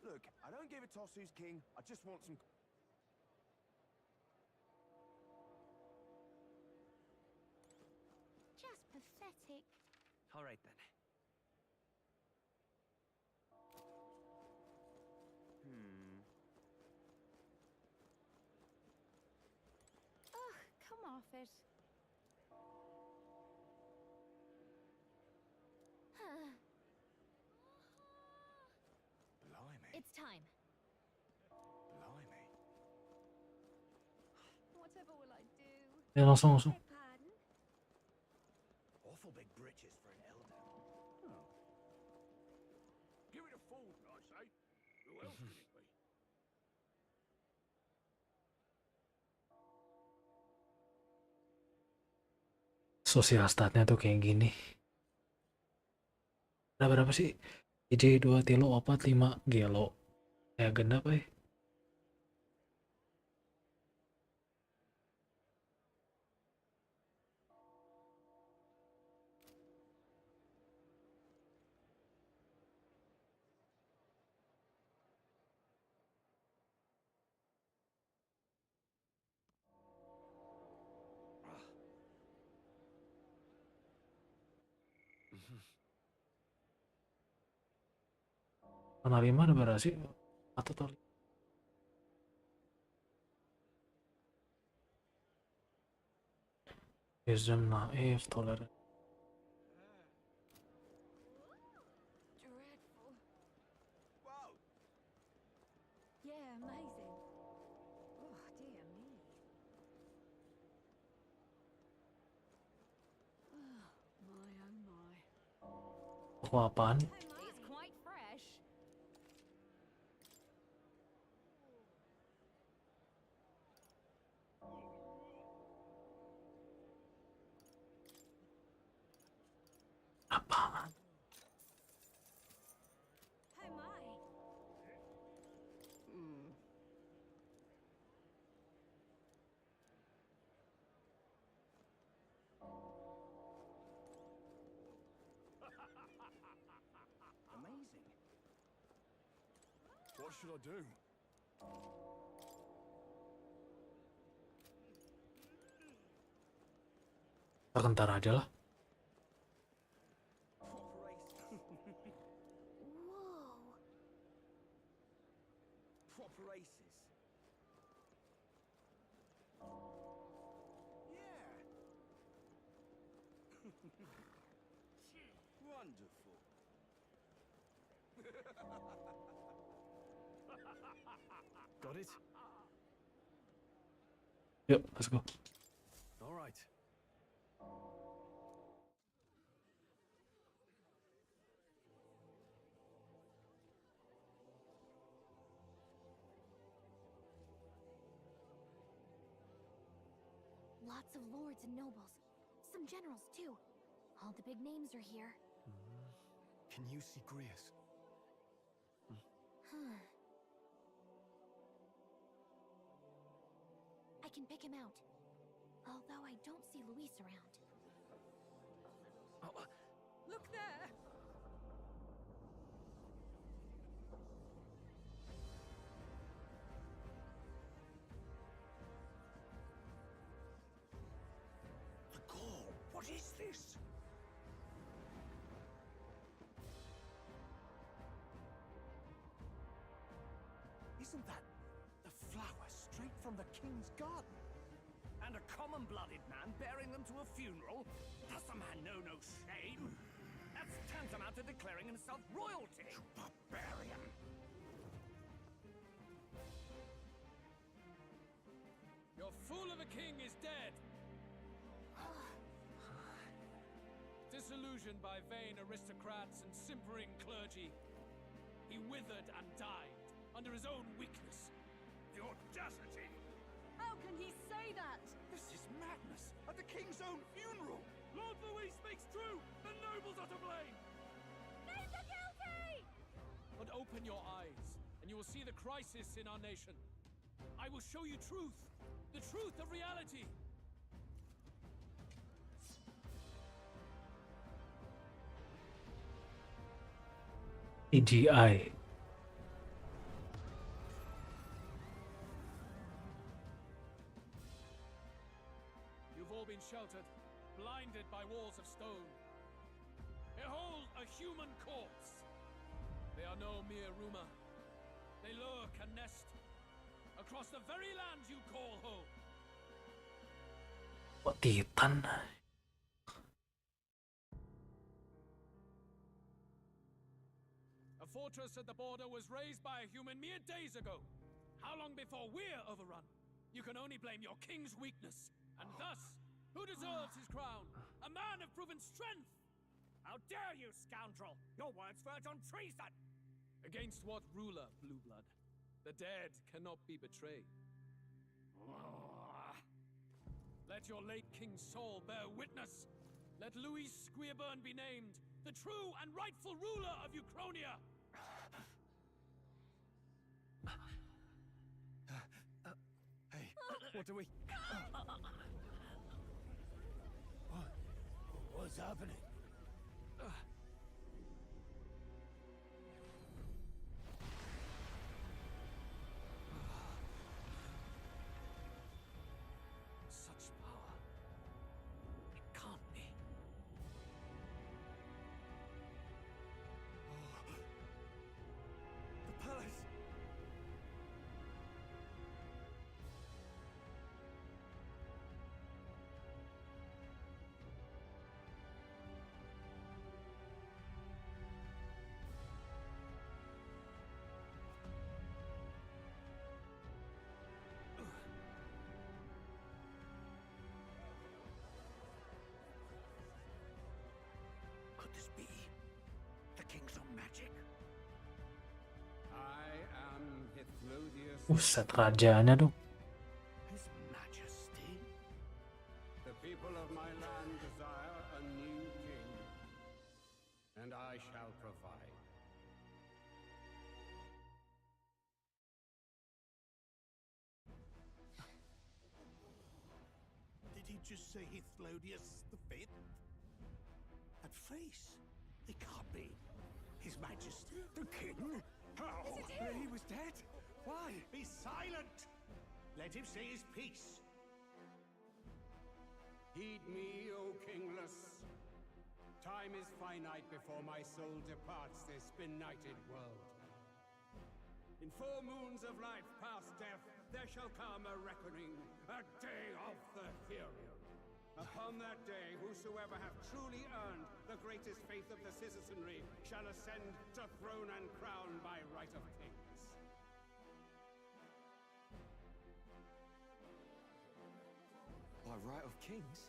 Q: Look, I don't give a toss who's king. I just want some...
H: Just pathetic.
I: All right then.
H: Ugh, come off it.
K: Blimey.
H: It's time.
K: Blimey.
H: Whatever will I do?
A: Ya langsung.
H: Beg pardon?
Q: Awful big britches for an elder. Oh.
L: Give it a fold, I say. Who else could it be?
A: Sosial statnya tuh kayak gini. Ada berapa sih? IJ 2 tilo 4 5 gelo. Ya genap eh. Warna 5 ada berapa sih? Atau total? Wisdom, naif, tolerant.
M: Dreadful. Wow. Yeah, amazing. Oh, dear me. Oh, my oh my.
A: Toko apaan?
M: It's quite fresh.
A: Apaan?
M: Oh my.
Q: Amazing. What should I do?
A: Kita ntar aja lah.
H: Whoa.
Q: Proper aces. Yeah. Wonderful.
J: Got it?
A: Yuk, let's go.
J: All right.
P: Lots of lords and nobles. Some generals, too. All the big names are here.
J: Can you see Grius?
P: I can pick him out. Although I don't see Luis around.
D: Look there!
K: The call! What is this?
N: Isn't that the flower straight from the king's garden?
I: And a common-blooded man bearing them to a funeral? Does the man know no shame? That's tantamount to declaring himself royalty!
K: You barbarian!
B: Your fool of a king is dead! Disillusioned by vain aristocrats and simpering clergy, he withered and died under his own weakness.
K: The audacity!
D: How can he say that?
K: This is madness! At the king's own funeral!
B: Lord Louis speaks true! The nobles are to blame!
P: Name the guilty!
B: But open your eyes, and you will see the crisis in our nation. I will show you truth, the truth of reality.
A: CGI.
B: You've all been sheltered, blinded by walls of stone. Behold a human corpse. They are no mere rumor. They lurk and nest across the very land you call home.
A: Kok Titan?
B: A fortress at the border was raised by a human mere days ago. How long before we're overrun? You can only blame your king's weakness. And thus, who deserves his crown? A man of proven strength!
I: How dare you, scoundrel! Your words verge on treason!
B: Against what ruler, Blue Blood? The dead cannot be betrayed. Let your late king's soul bear witness. Let Louis Squeerburn be named the true and rightful ruler of Uchronia.
J: Hey, what do we...
C: What's happening?
B: Such power. It can't be.
J: The palace!
K: Could this be the king's own magic?
L: I am Hithlodius.
A: Buset, rajanya dong.
K: His Majesty?
L: The people of my land desire a new king, and I shall provide.
C: Did he just say Hithlodius the Fifth? That face? It can't be. His Majesty.
K: The king? How?
C: He was dead? Why? Be silent! Let him say his piece.
L: Heed me, O kingless. Time is finite before my soul departs this benighted world. In 4 moons of life past death, there shall come a reckoning, a day of the hero. Upon that day, whosoever hath truly earned the greatest faith of the citizenry shall ascend to throne and crown by right of kings.
K: By right of kings?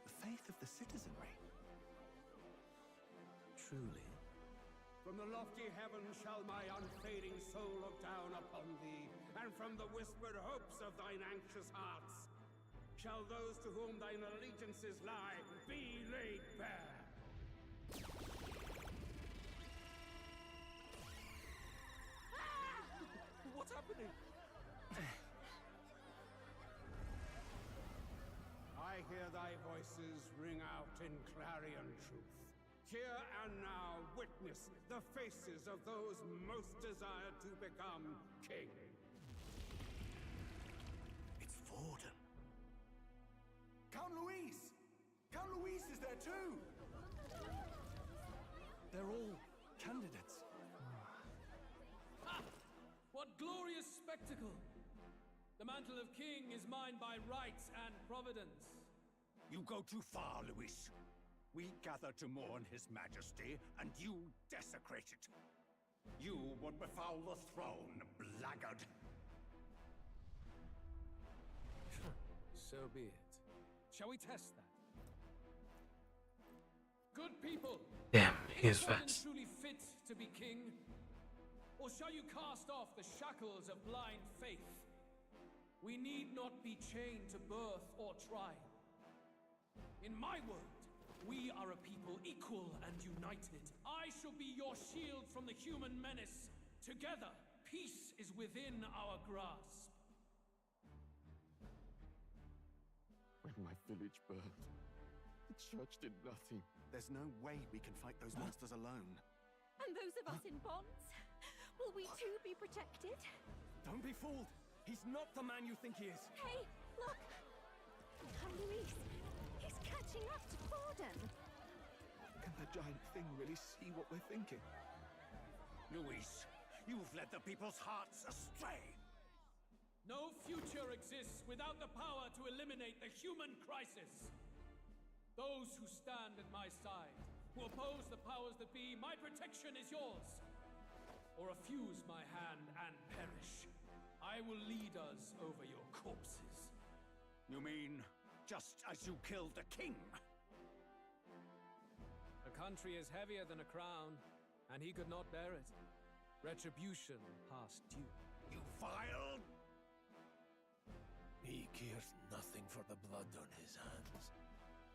K: The faith of the citizenry? Truly?
L: From the lofty heavens shall my unfading soul look down upon thee, and from the whispered hopes of thine anxious hearts shall those to whom thine allegiances lie be laid bare.
I: What's happening?
L: I hear thy voices ring out in clarion truth. Here and now witness the faces of those most desired to become king.
K: It's Forden.
C: Count Louise! Count Louise is there too!
J: They're all candidates.
R: Ah! What glorious spectacle! The mantle of king is mine by rights and providence.
E: You go too far, Luis. We gather to mourn his majesty, and you desecrate it. You would befoul the throne, blackguard.
B: So be it. Shall we test that?
R: Good people!
A: Damn, he is
R: Is Forden
A: fast.
R: truly fit to be king? Or shall you cast off the shackles of blind faith? We need not be chained to birth or trial. In my world, we are a people equal and united. I shall be your shield from the human menace. Together, peace is within our grasp.
G: When my village burned, the church did nothing.
K: There's no way we can fight those monsters alone.
S: And those of us in bonds? Will we too be protected?
J: Don't be fooled. He's not the man you think he is.
S: Hey, look! Count Louis! He's catching up to Forden!
J: Can the giant thing really see what we're thinking?
E: Luis, you've led the people's hearts astray.
R: No future exists without the power to eliminate the human crisis. Those who stand at my side, who oppose the powers that be, my protection is yours. Or refuse my hand and perish. I will lead us over your corpses.
E: You mean, just as you killed the king?
B: A country is heavier than a crown, and he could not bear it. Retribution past due.
E: You vile!
C: He cares nothing for the blood on his hands.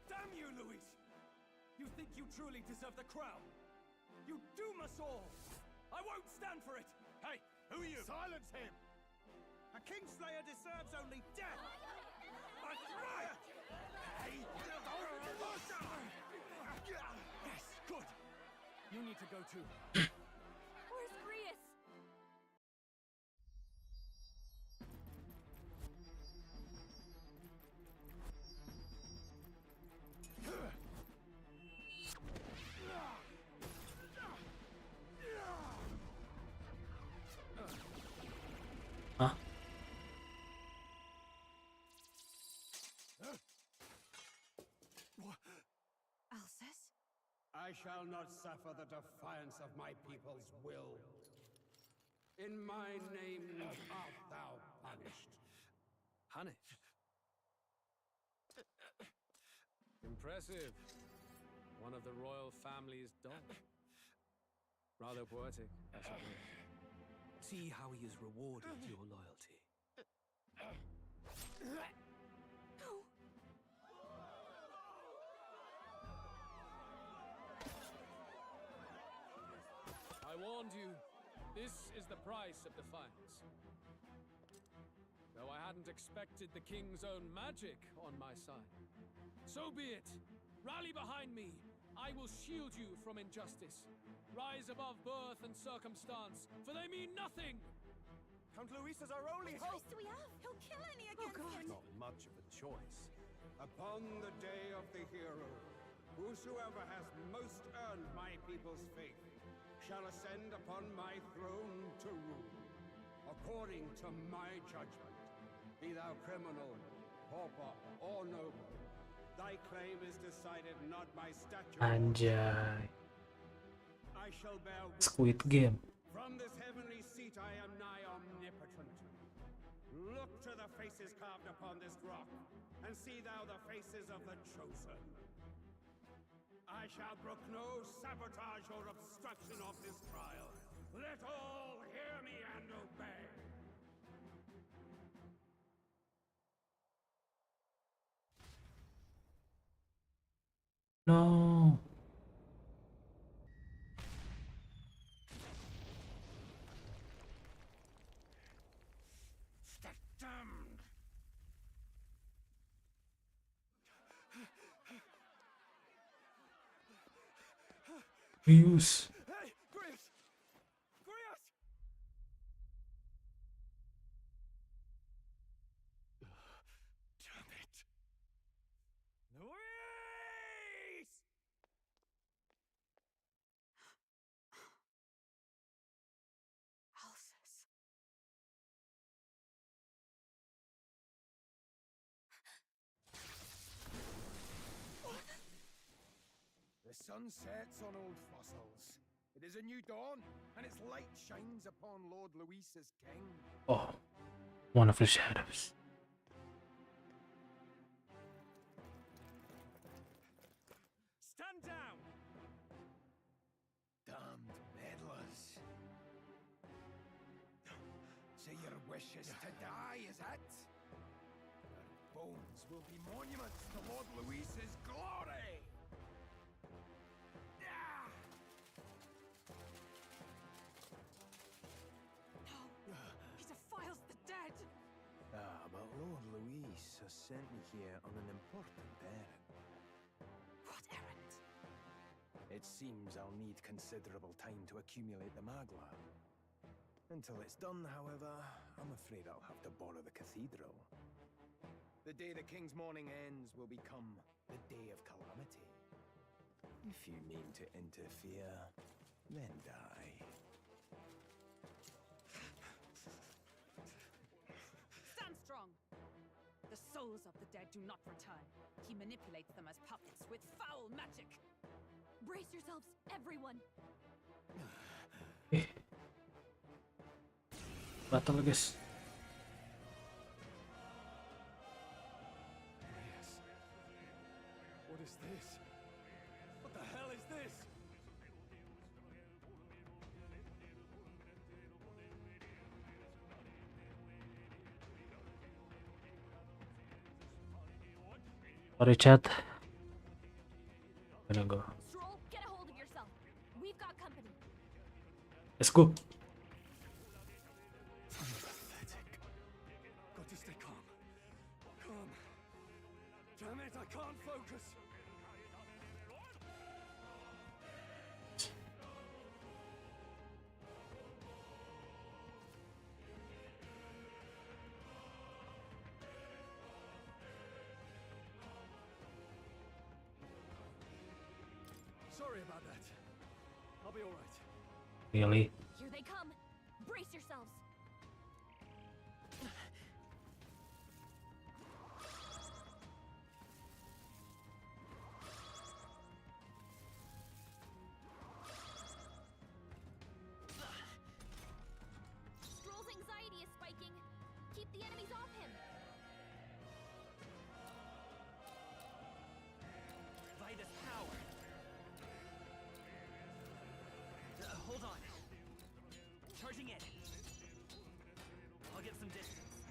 J: Damn you, Louis! You think you truly deserve the crown? You doom us all! I won't stand for it!
E: Hey, who are you?
J: Silence him!
I: A Kingslayer deserves only death!
J: That's right!
I: Hey!
J: Yes, good! You need to go too.
S: Where's Grius?
A: Huh?
S: Alcest?
L: I shall not suffer the defiance of my people's will. In my name art thou punished.
B: Punished? Impressive. One of the royal family's dogs. Rather poetic, I suppose. See how he has rewarded your loyalty. I warned you, this is the price of defiance. Though I hadn't expected the king's own magic on my side. So be it. Rally behind me. I will shield you from injustice. Rise above birth and circumstance, for they mean nothing!
J: Count Louis is our only
S: What
J: hope!
S: choice do we have? He'll kill any against him!
L: Not much of a choice. Upon the day of the hero, whosoever has most earned my people's faith shall ascend upon my throne to rule, according to my judgment. Be thou criminal, pauper, or noble, thy claim is decided not by statute.
A: Anjay.
L: I shall bear
A: Squid Game.
L: From this heavenly seat I am nigh omnipotent. Look to the faces carved upon this rock, and see thou the faces of the chosen. I shall brook no sabotage or obstruction of this trial. Let all hear me and obey.
A: No.
E: Damned!
A: Use.
C: Hey, Grius! Grius! Damn it! Louise!
D: Alphys.
C: The sun sets on old fossils. It is a new dawn, and its light shines upon Lord Luis's king.
A: Oh, one of the shadows.
C: Stand down! Damned meddlers. So your wish is to die, is it? Your bones will be monuments to Lord Luis's glory!
D: No! He defiles the dead!
K: But Lord Luis has sent me here on an important errand.
D: What errand?
K: It seems I'll need considerable time to accumulate the magla. Until it's done, however, I'm afraid I'll have to borrow the cathedral. The day the king's mourning ends will become the day of calamity. If you mean to interfere, then die.
D: Stand strong! The souls of the dead do not return. He manipulates them as puppets with foul magic.
S: Brace yourselves, everyone!
A: Batal guys.
C: What is this? What the hell is this?
A: Sorry chat. Gonna go.
S: Stroll, get a hold of yourself. We've got company.
A: Let's go.
C: Pathetic. Got to stay calm. Calm. Damn it, I can't focus. Sorry about that. I'll be alright.
A: Really?
S: Here they come. Brace yourselves. Stroll's anxiety is spiking. Keep the enemies off him.
I: Vitus power. Hold on. Charging in. I'll get some distance.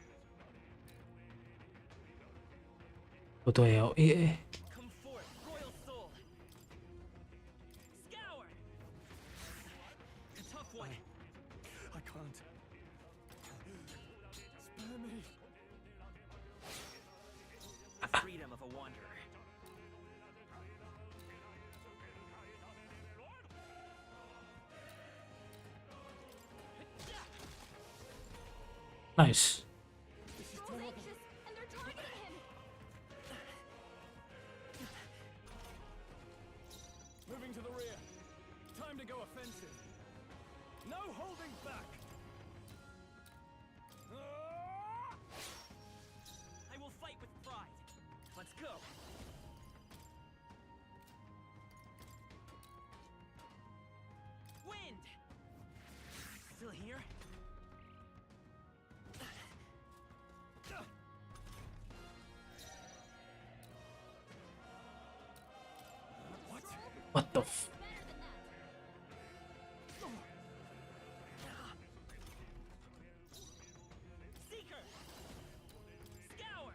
A: Butuh AOE.
I: Come forth, royal soul. Scour. A tough one.
C: I can't. Spare me.
I: The freedom of a wanderer.
A: Nice.
S: Stroll's anxious, and they're targeting him.
C: Moving to the rear. Time to go offensive. No holding back.
I: I will fight with pride. Let's go. Wind. Still here?
A: What the f?
I: Seeker. Scour.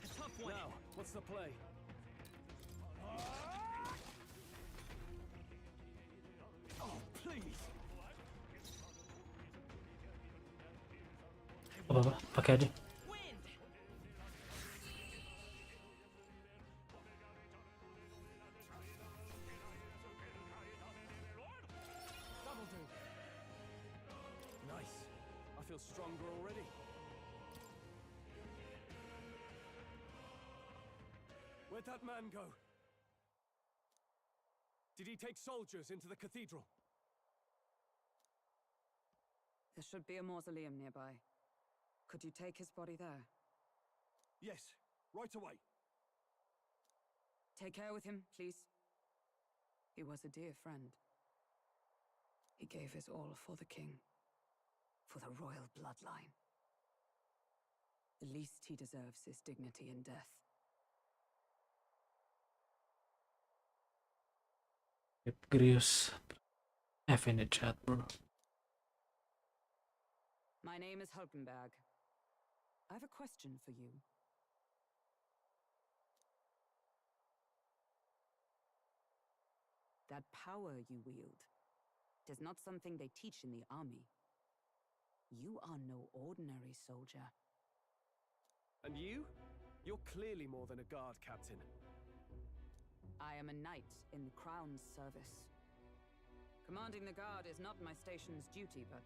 I: A tough one.
C: Now, what's the play?
A: Apa-apa, pakai aja.
J: That'll do. Nice. I feel stronger already. Where'd that man go? Did he take soldiers into the cathedral?
D: There should be a mausoleum nearby. Could you take his body there?
J: Yes, right away.
D: Take care with him, please. He was a dear friend. He gave his all for the king, for the royal bloodline. The least he deserves is dignity in death.
A: Grius. F in the chat, bro.
D: My name is Hulkenberg. I have a question for you. That power you wield, it is not something they teach in the army. You are no ordinary soldier.
J: And you? You're clearly more than a guard captain.
D: I am a knight in the Crown's service. Commanding the guard is not my station's duty, but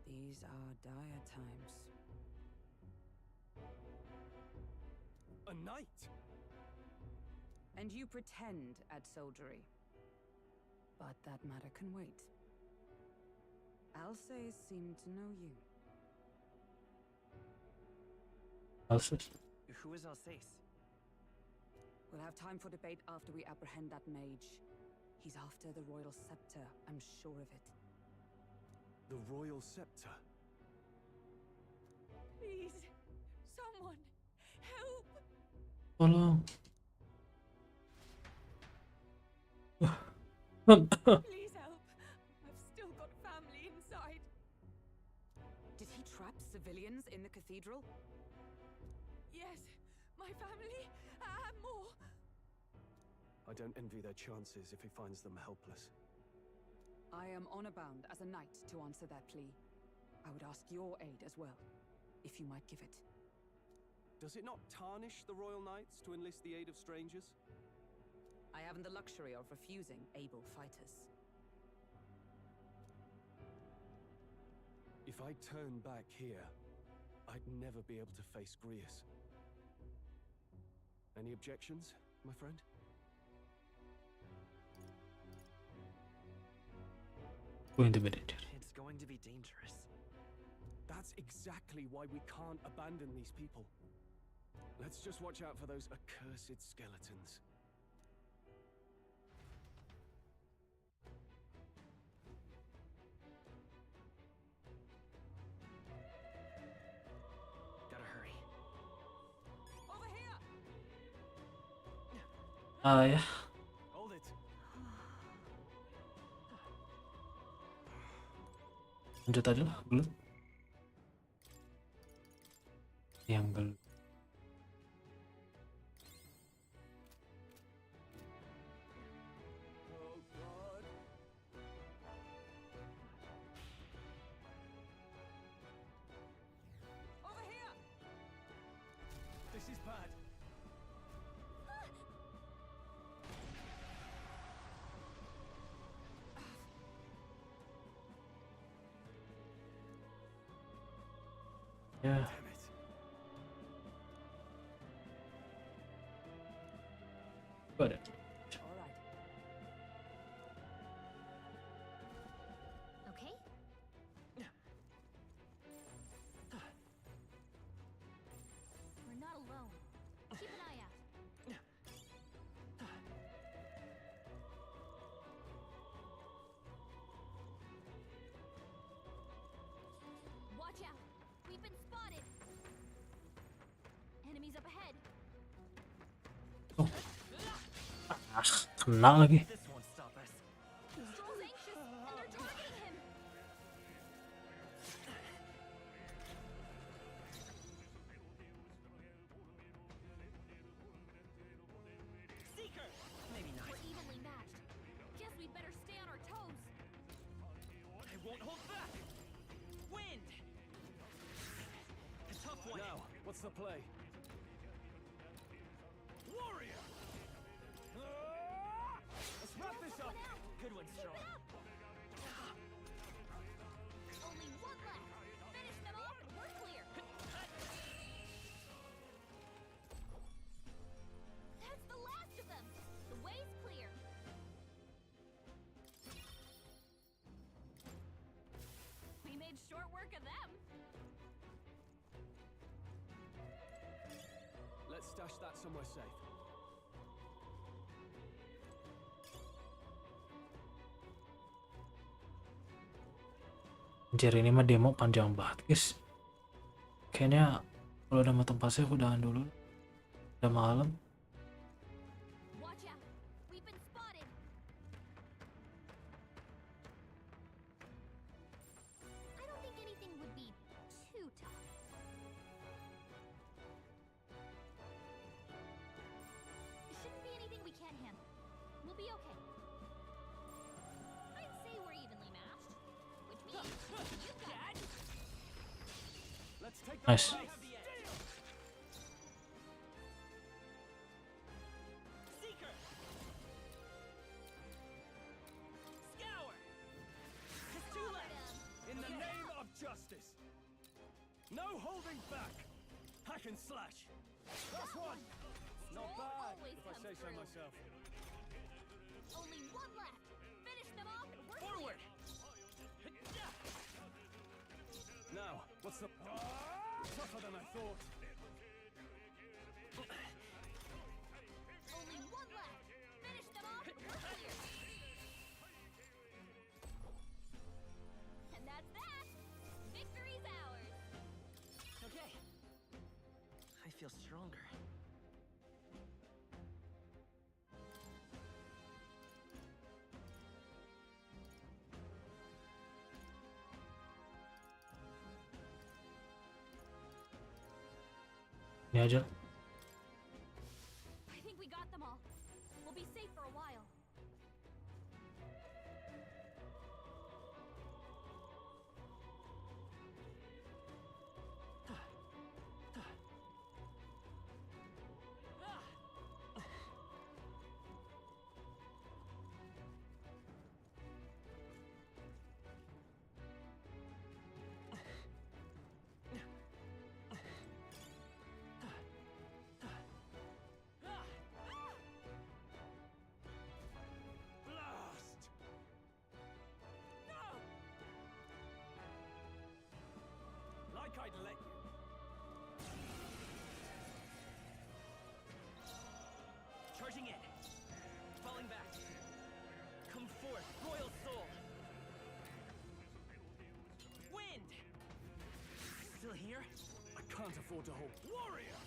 D: these are dire times.
J: A knight?
D: And you pretend at soldiery. But that matter can wait. Alsace seem to know you.
A: Alsace?
T: Who is Alsace?
D: We'll have time for debate after we apprehend that mage. He's after the royal scepter, I'm sure of it.
J: The royal scepter?
S: Please, someone, help!
A: Tolong.
S: Please help. I've still got family inside.
D: Did he trap civilians in the cathedral?
S: Yes, my family and more.
J: I don't envy their chances if he finds them helpless.
D: I am honor bound as a knight to answer that plea. I would ask your aid as well, if you might give it.
J: Does it not tarnish the royal knights to enlist the aid of strangers?
D: I haven't the luxury of refusing able fighters.
J: If I turn back here, I'd never be able to face Grius. Any objections, my friend?
A: Intimidated.
T: It's going to be dangerous.
J: That's exactly why we can't abandon these people. Let's just watch out for those accursed skeletons.
T: Gotta hurry.
D: Over here!
A: Ya.
J: Hold it.
A: Lanjut aja lah, belum. Yang belum.
D: Over here!
J: This is bad.
A: Ya. Got it.
D: All right.
H: Okay? We're not alone. Keep an eye out. Watch out! We've been spotted! Enemies up ahead!
A: Kena lagi.
T: This won't stop us.
H: Stroll's anxious, and they're targeting him!
T: Seeker! Maybe not.
H: We're evenly matched. Guess we'd better stay on our toes.
T: I won't hold back. Wind!
I: Disappointed.
J: Now, what's the play?
I: Warrior!
J: Let's wrap this up.
T: Good one, Stroll.
S: Only one left. Finish them off and we're clear. That's the last of them. The way's clear. We made short work of them.
J: Let's stash that somewhere safe.
A: Anjir, ini mah demo panjang banget guys. Kayaknya kalau udah mau tempat saya udahan dulu. Udah malam.
S: Watch out. We've been spotted. I don't think anything would be too tough. It shouldn't be anything we can't handle. We'll be okay. I'd say we're evenly matched, which means you got it.
J: Let's take
A: Nice.
I: Seeker! Scour! Just two left!
J: In the name of justice. No holding back. Hack and slash. That's one. Not bad,
S: always
J: if I
S: comes
J: say so
S: through.
J: myself.
S: Only one left. Finish them off and we're
I: Forward!
J: Now, what's the... tougher than I thought.
S: Only one left. Finish them off and we're clear. And that's that. Victory's ours.
T: Okay. I feel stronger.
A: Ini aja.
S: I think we got them all. We'll be safe for a while.
I: Blast! No!
J: Like I'd let you.
T: Charging in. Falling back. Come forth, royal soul. Wind! Still here?
J: I can't afford to hold. Warrior!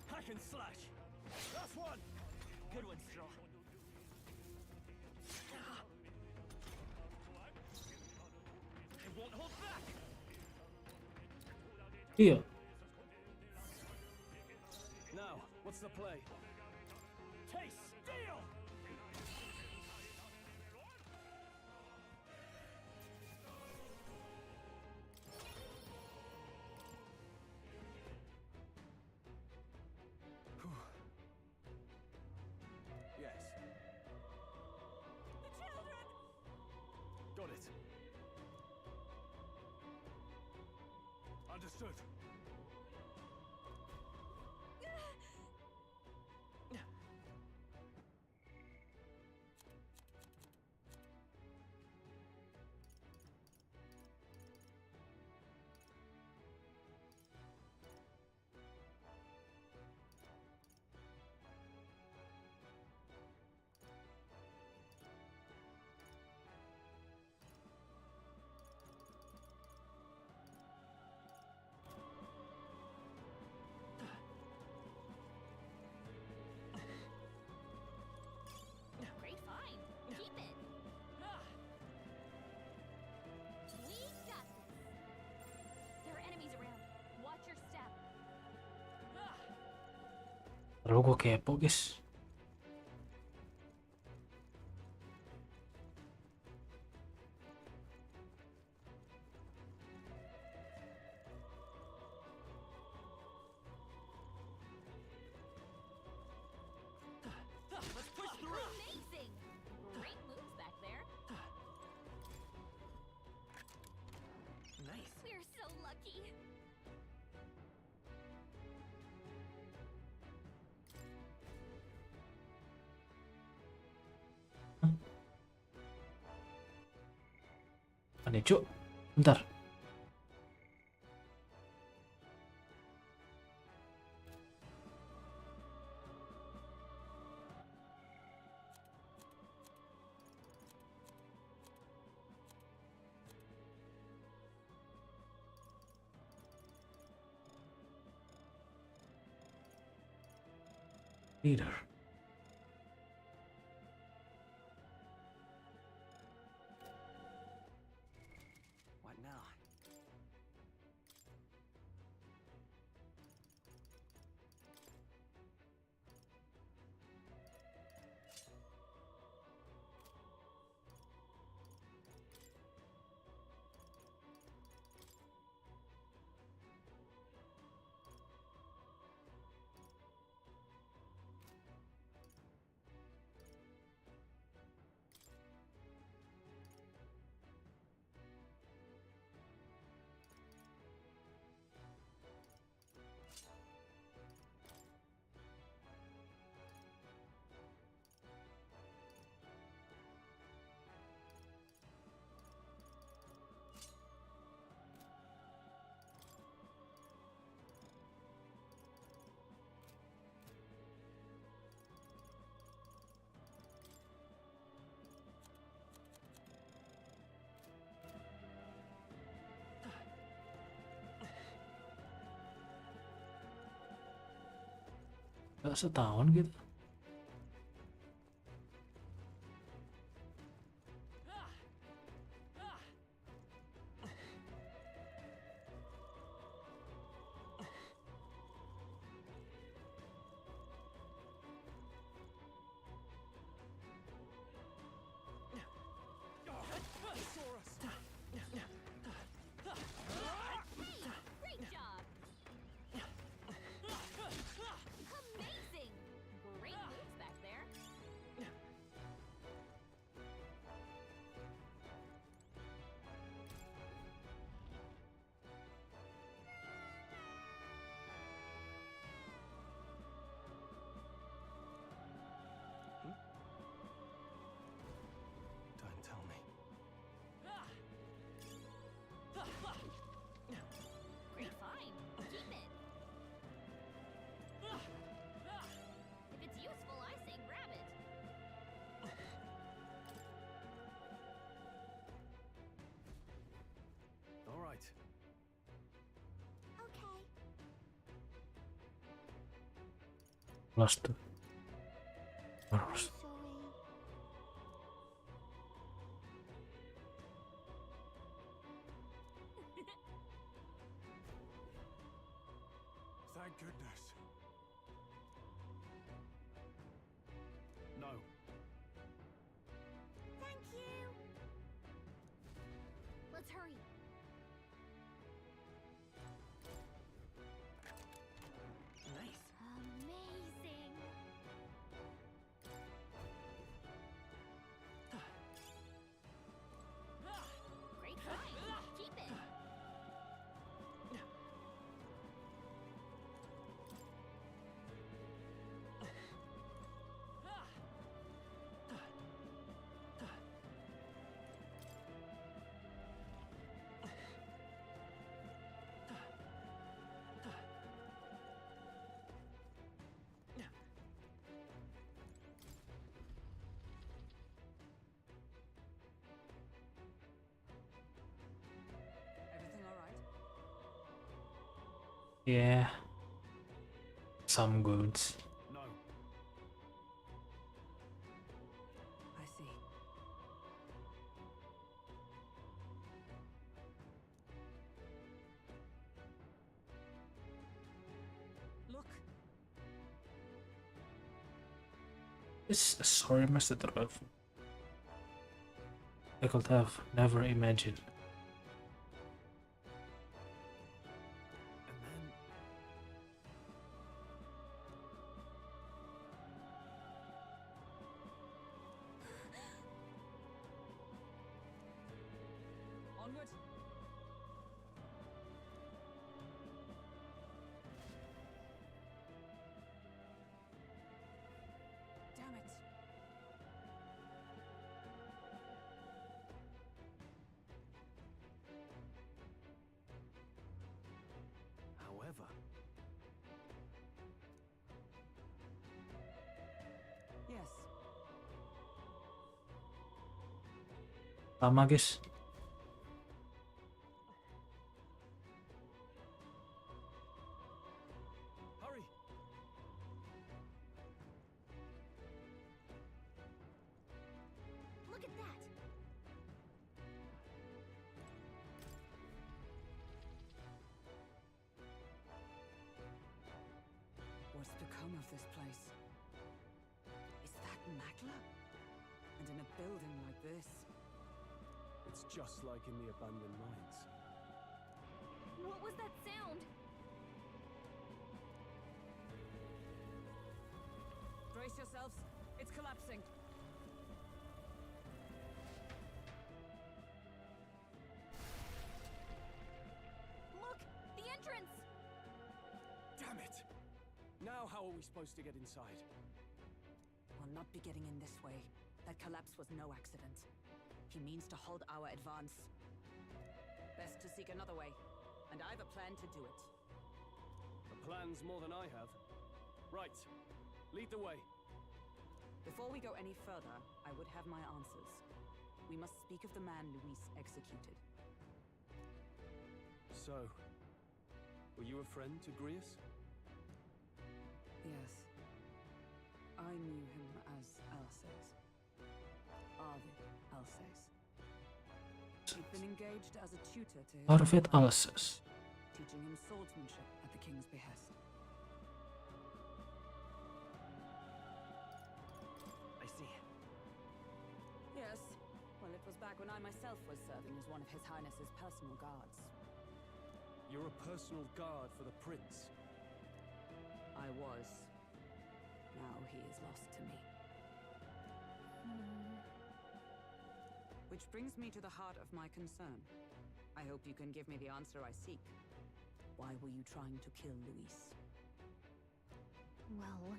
J: Hack and slash. That's one.
T: Good one, Stroll. I won't hold back!
A: Iya.
J: Now, what's the play? Taste steel! Yes.
I: The children!
J: Got it. Understood.
S: Great find. Keep it. We got this. There are enemies around. Watch your step.
A: Lalu gue kepo guys. Aneh cuk, bentar. Leader.
T: What now?
A: Gak setahun gitu.
S: Great job! Amazing! Great moves back there.
J: Don't tell me.
S: Great find. Keep it. If it's useful, I say grab it.
J: All right.
H: Okay.
A: Lost tuh. Harus.
J: Thank goodness. No.
H: Thank you.
S: Let's hurry.
T: Nice.
H: Amazing.
S: Great find. Keep it.
D: Everything all right?
A: Yeah. Some goods.
J: No.
D: I see. Look,
A: It's a sorry master of I could have never imagined.
J: And then
D: onward. Damn it.
A: Lama guys.
J: Hurry!
H: Look at that!
D: What's become of this place? Is that Magla? And in a building like this?
J: It's just like in the abandoned mines.
S: What was that sound?
D: Brace yourselves. It's collapsing.
S: Look! The entrance!
J: Damn it! Now how are we supposed to get inside?
D: We'll not be getting in this way. That collapse was no accident. He means to halt our advance. Best to seek another way, and I've a plan to do it.
J: A plan's more than I have. Right. Lead the way.
D: Before we go any further, I would have my answers. We must speak of the man Luis executed.
J: So, were you a friend to Grius?
D: Yes. I knew him as Alsace. Arvid Alsace. He'd been engaged as a tutor to his
A: Arvid
D: father,
A: Alsace.
D: teaching him swordsmanship at the king's behest.
T: I see.
D: Yes. Well, it was back when I myself was serving as one of His Highness's personal guards.
J: You're a personal guard for the prince.
D: I was. Now he is lost to me. Which brings me to the heart of my concern. I hope you can give me the answer I seek. Why were you trying to kill Luis?
P: Well,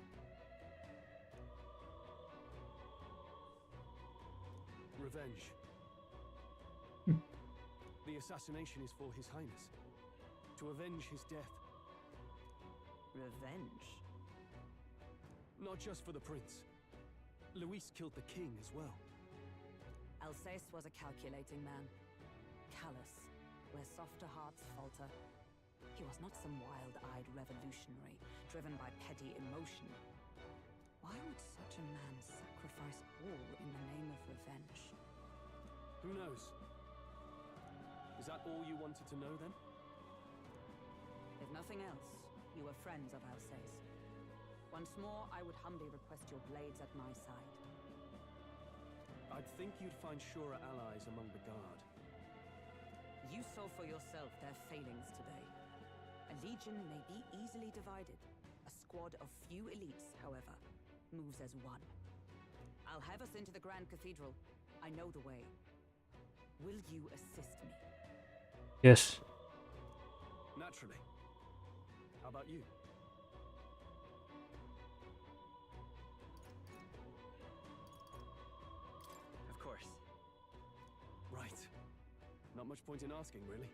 J: Revenge. The assassination is for His Highness. To avenge his death.
D: Revenge?
J: Not just for the prince. Luis killed the king as well.
D: Alsace was a calculating man. Callous, where softer hearts falter. He was not some wild-eyed revolutionary, driven by petty emotion. Why would such a man sacrifice all in the name of revenge?
J: Who knows? Is that all you wanted to know then?
D: If nothing else, you were friends of Alsace. Once more, I would humbly request your blades at my side.
J: I'd think you'd find surer allies among the guard.
D: You saw for yourself their failings today. A legion may be easily divided. A squad of few elites, however, moves as one. I'll have us into the Grand Cathedral. I know the way. Will you assist me?
A: Yes.
J: Naturally. How about you?
T: Of course.
J: Right. Not much point in asking, really.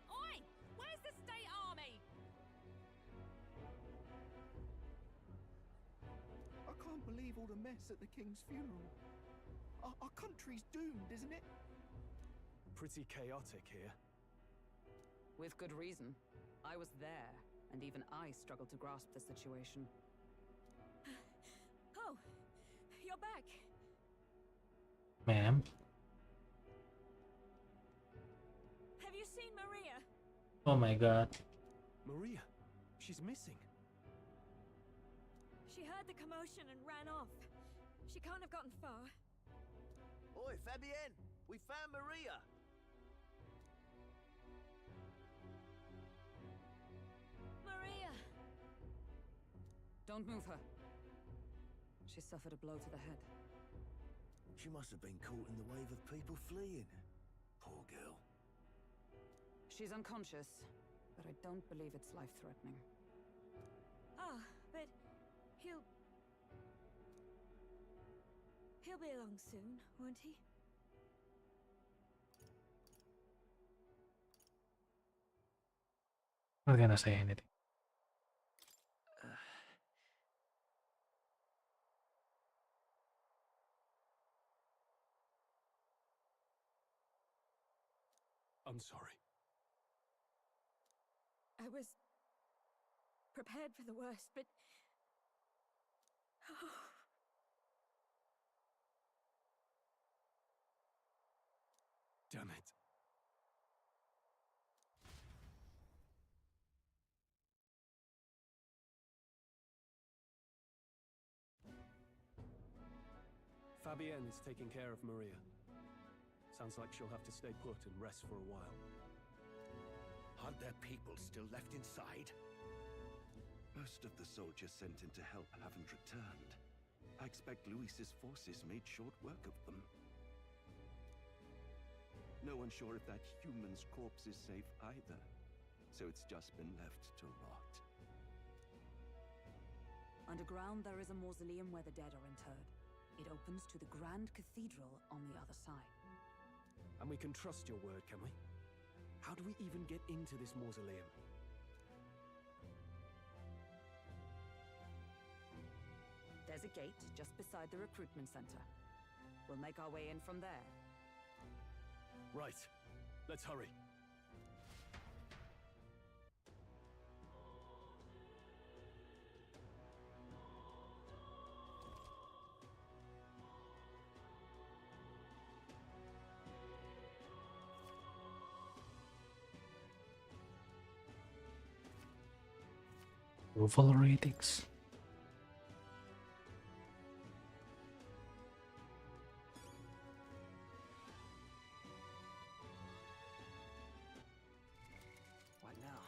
S: Oi! Where's the state army?
Q: I can't believe all the mess at the king's funeral. Our country's doomed, isn't it?
J: Pretty chaotic here.
D: With good reason. I was there, and even I struggled to grasp the situation.
S: Oh, you're back.
A: Ma'am.
S: Have you seen Maria?
A: Oh my god.
J: Maria, she's missing.
S: She heard the commotion and ran off. She can't have gotten far.
Q: Oi, Fabienne! We found Maria!
S: Maria!
D: Don't move her. She suffered a blow to the head.
Q: She must have been caught in the wave of people fleeing. Poor girl.
D: She's unconscious, but I don't believe it's life-threatening.
S: Ah, but he'll be along soon, won't he?
A: What can I say anything?
J: I'm sorry.
D: I was prepared for the worst, but...
J: Damn it. Fabienne is taking care of Maria. Sounds like she'll have to stay put and rest for a while.
K: Aren't there people still left inside? Most of the soldiers sent in to help haven't returned. I expect Luis's forces made short work of them. No one's sure if that human's corpse is safe either, so it's just been left to rot.
D: Underground, there is a mausoleum where the dead are interred. It opens to the Grand Cathedral on the other side.
J: And we can trust your word, can we? How do we even get into this mausoleum?
D: There's a gate just beside the recruitment center. We'll make our way in from there.
J: Right. Let's hurry.
A: Approval ratings.
I: What now?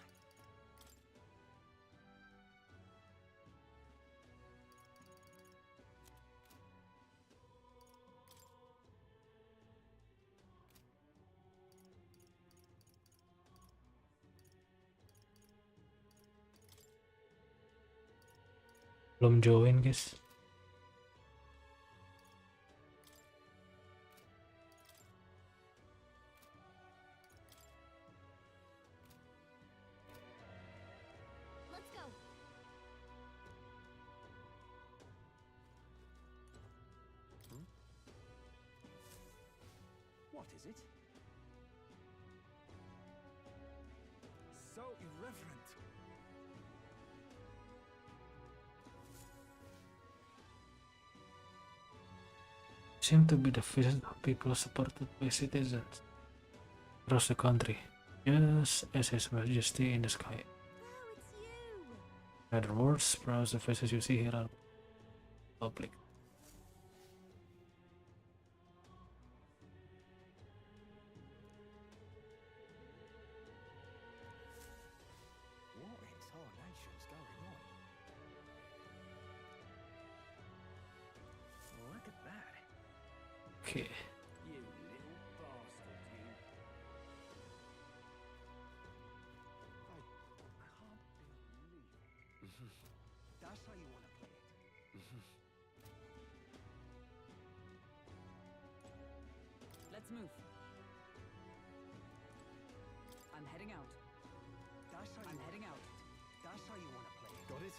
A: Belum join guys.
S: Let's go.
I: What is it? So irreverent.
A: Seem to be the vision of people supported by citizens across the country, just as His Majesty in the sky. In other words, perhaps the faces you see here are public.
I: What in tarnation's going on? Look at that.
A: Okay.
I: You little bastard, you. I can't believe it. That's how you want to play it.
D: Let's move. I'm heading out.
I: That's how
D: I'm heading out.
I: That's how you want to play it.
J: Got it?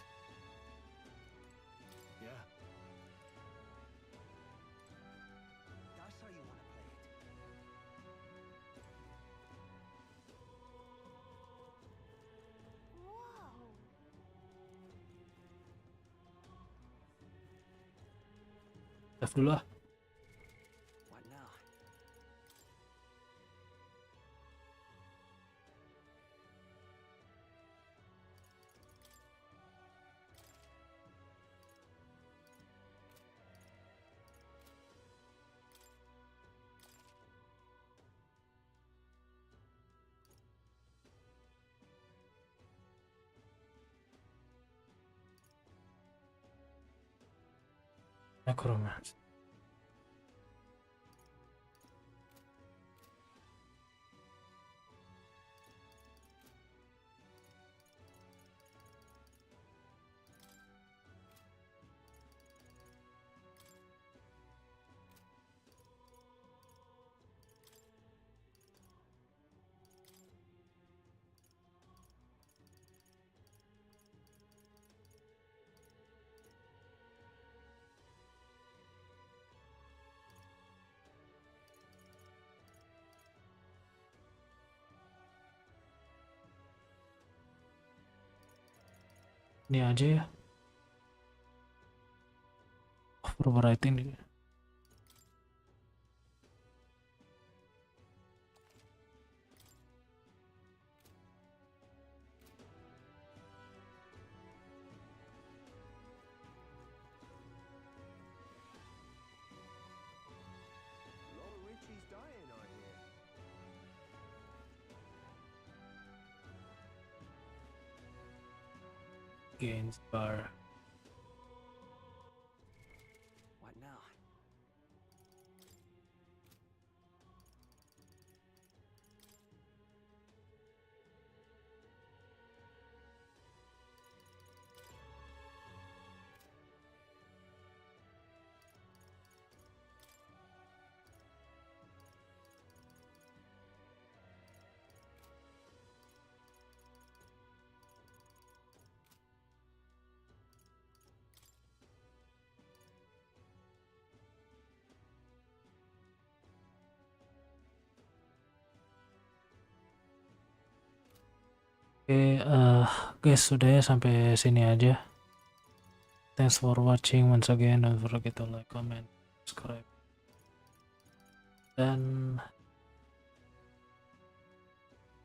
J: Yeah.
I: That's how you want to play it.
S: Whoa.
A: Save dulu ah.
I: What now?
A: Necromancer. Ini aja ya. Overwriting nih. Gains bar.
I: What now?
A: Oke, guys, sudah ya sampai sini aja. Thanks for watching once again. Don't forget to like, comment, subscribe. Dan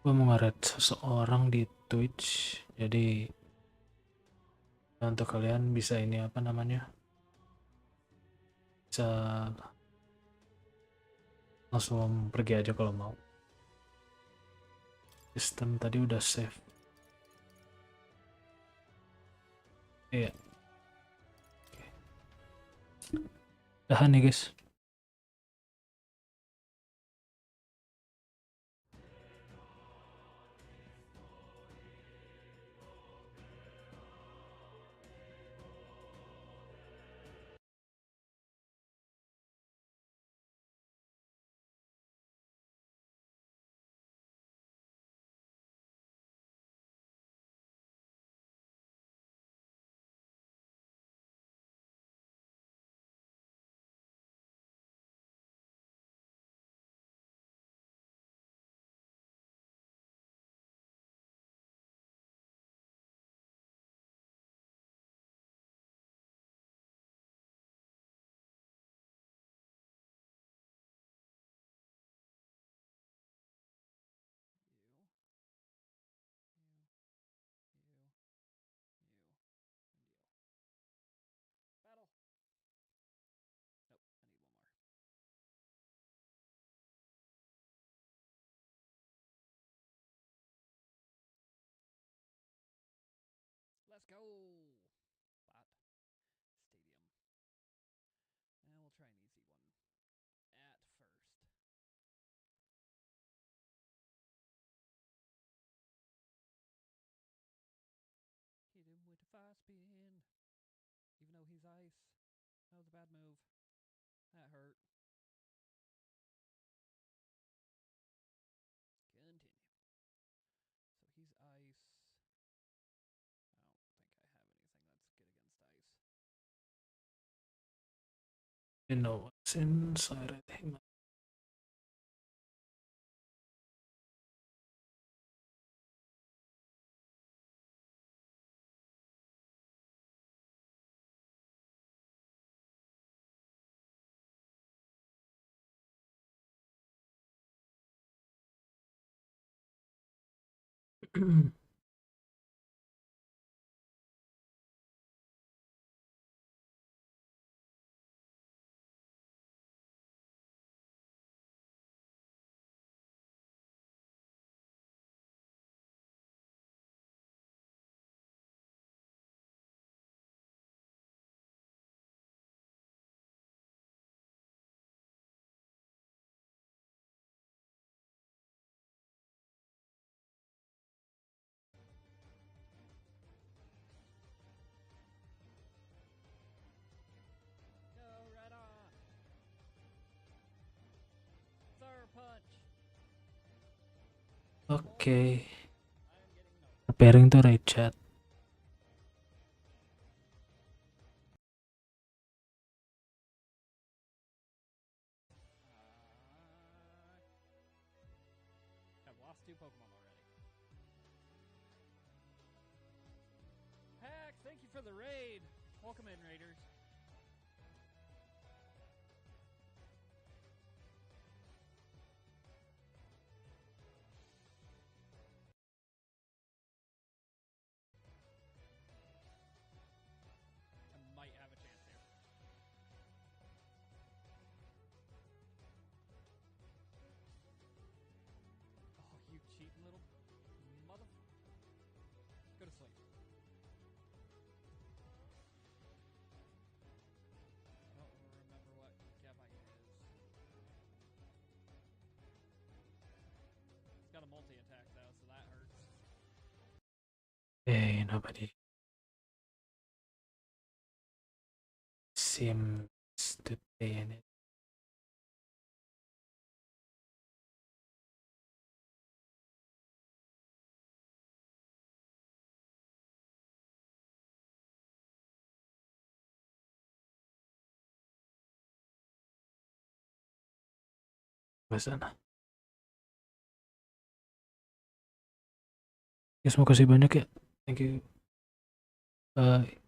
A: gue mau nge-rate seseorang di Twitch. Jadi untuk kalian bisa ini apa namanya? Bisa langsung pergi aja kalau mau. Sistem tadi udah save. Iya. Udahan nih guys.
I: Battle. Nope, I need one more. Let's go. Bot. Stadium. And we'll try an easy one. At first. Hit him with a fast spin. Even though he's ice. That was a bad move. That hurt. Continue. So he's ice. I don't think I have anything that's good against ice.
A: You know what's inside him.
I: Go, Redda! Third punch!
A: Oke. Preparing to raid chat.
I: I've lost 2 Pokemon already. Hex!
U: for the raid. Welcome in, raiders. I might have a chance here. Oh, you cheating little mother... Go to sleep. I don't remember what Gabite is. It's got a multi-attack though, so that hurts.
A: Okay, nobody seems to be in it. Sana. Guys, makasih banyak ya. Thank you. Bye.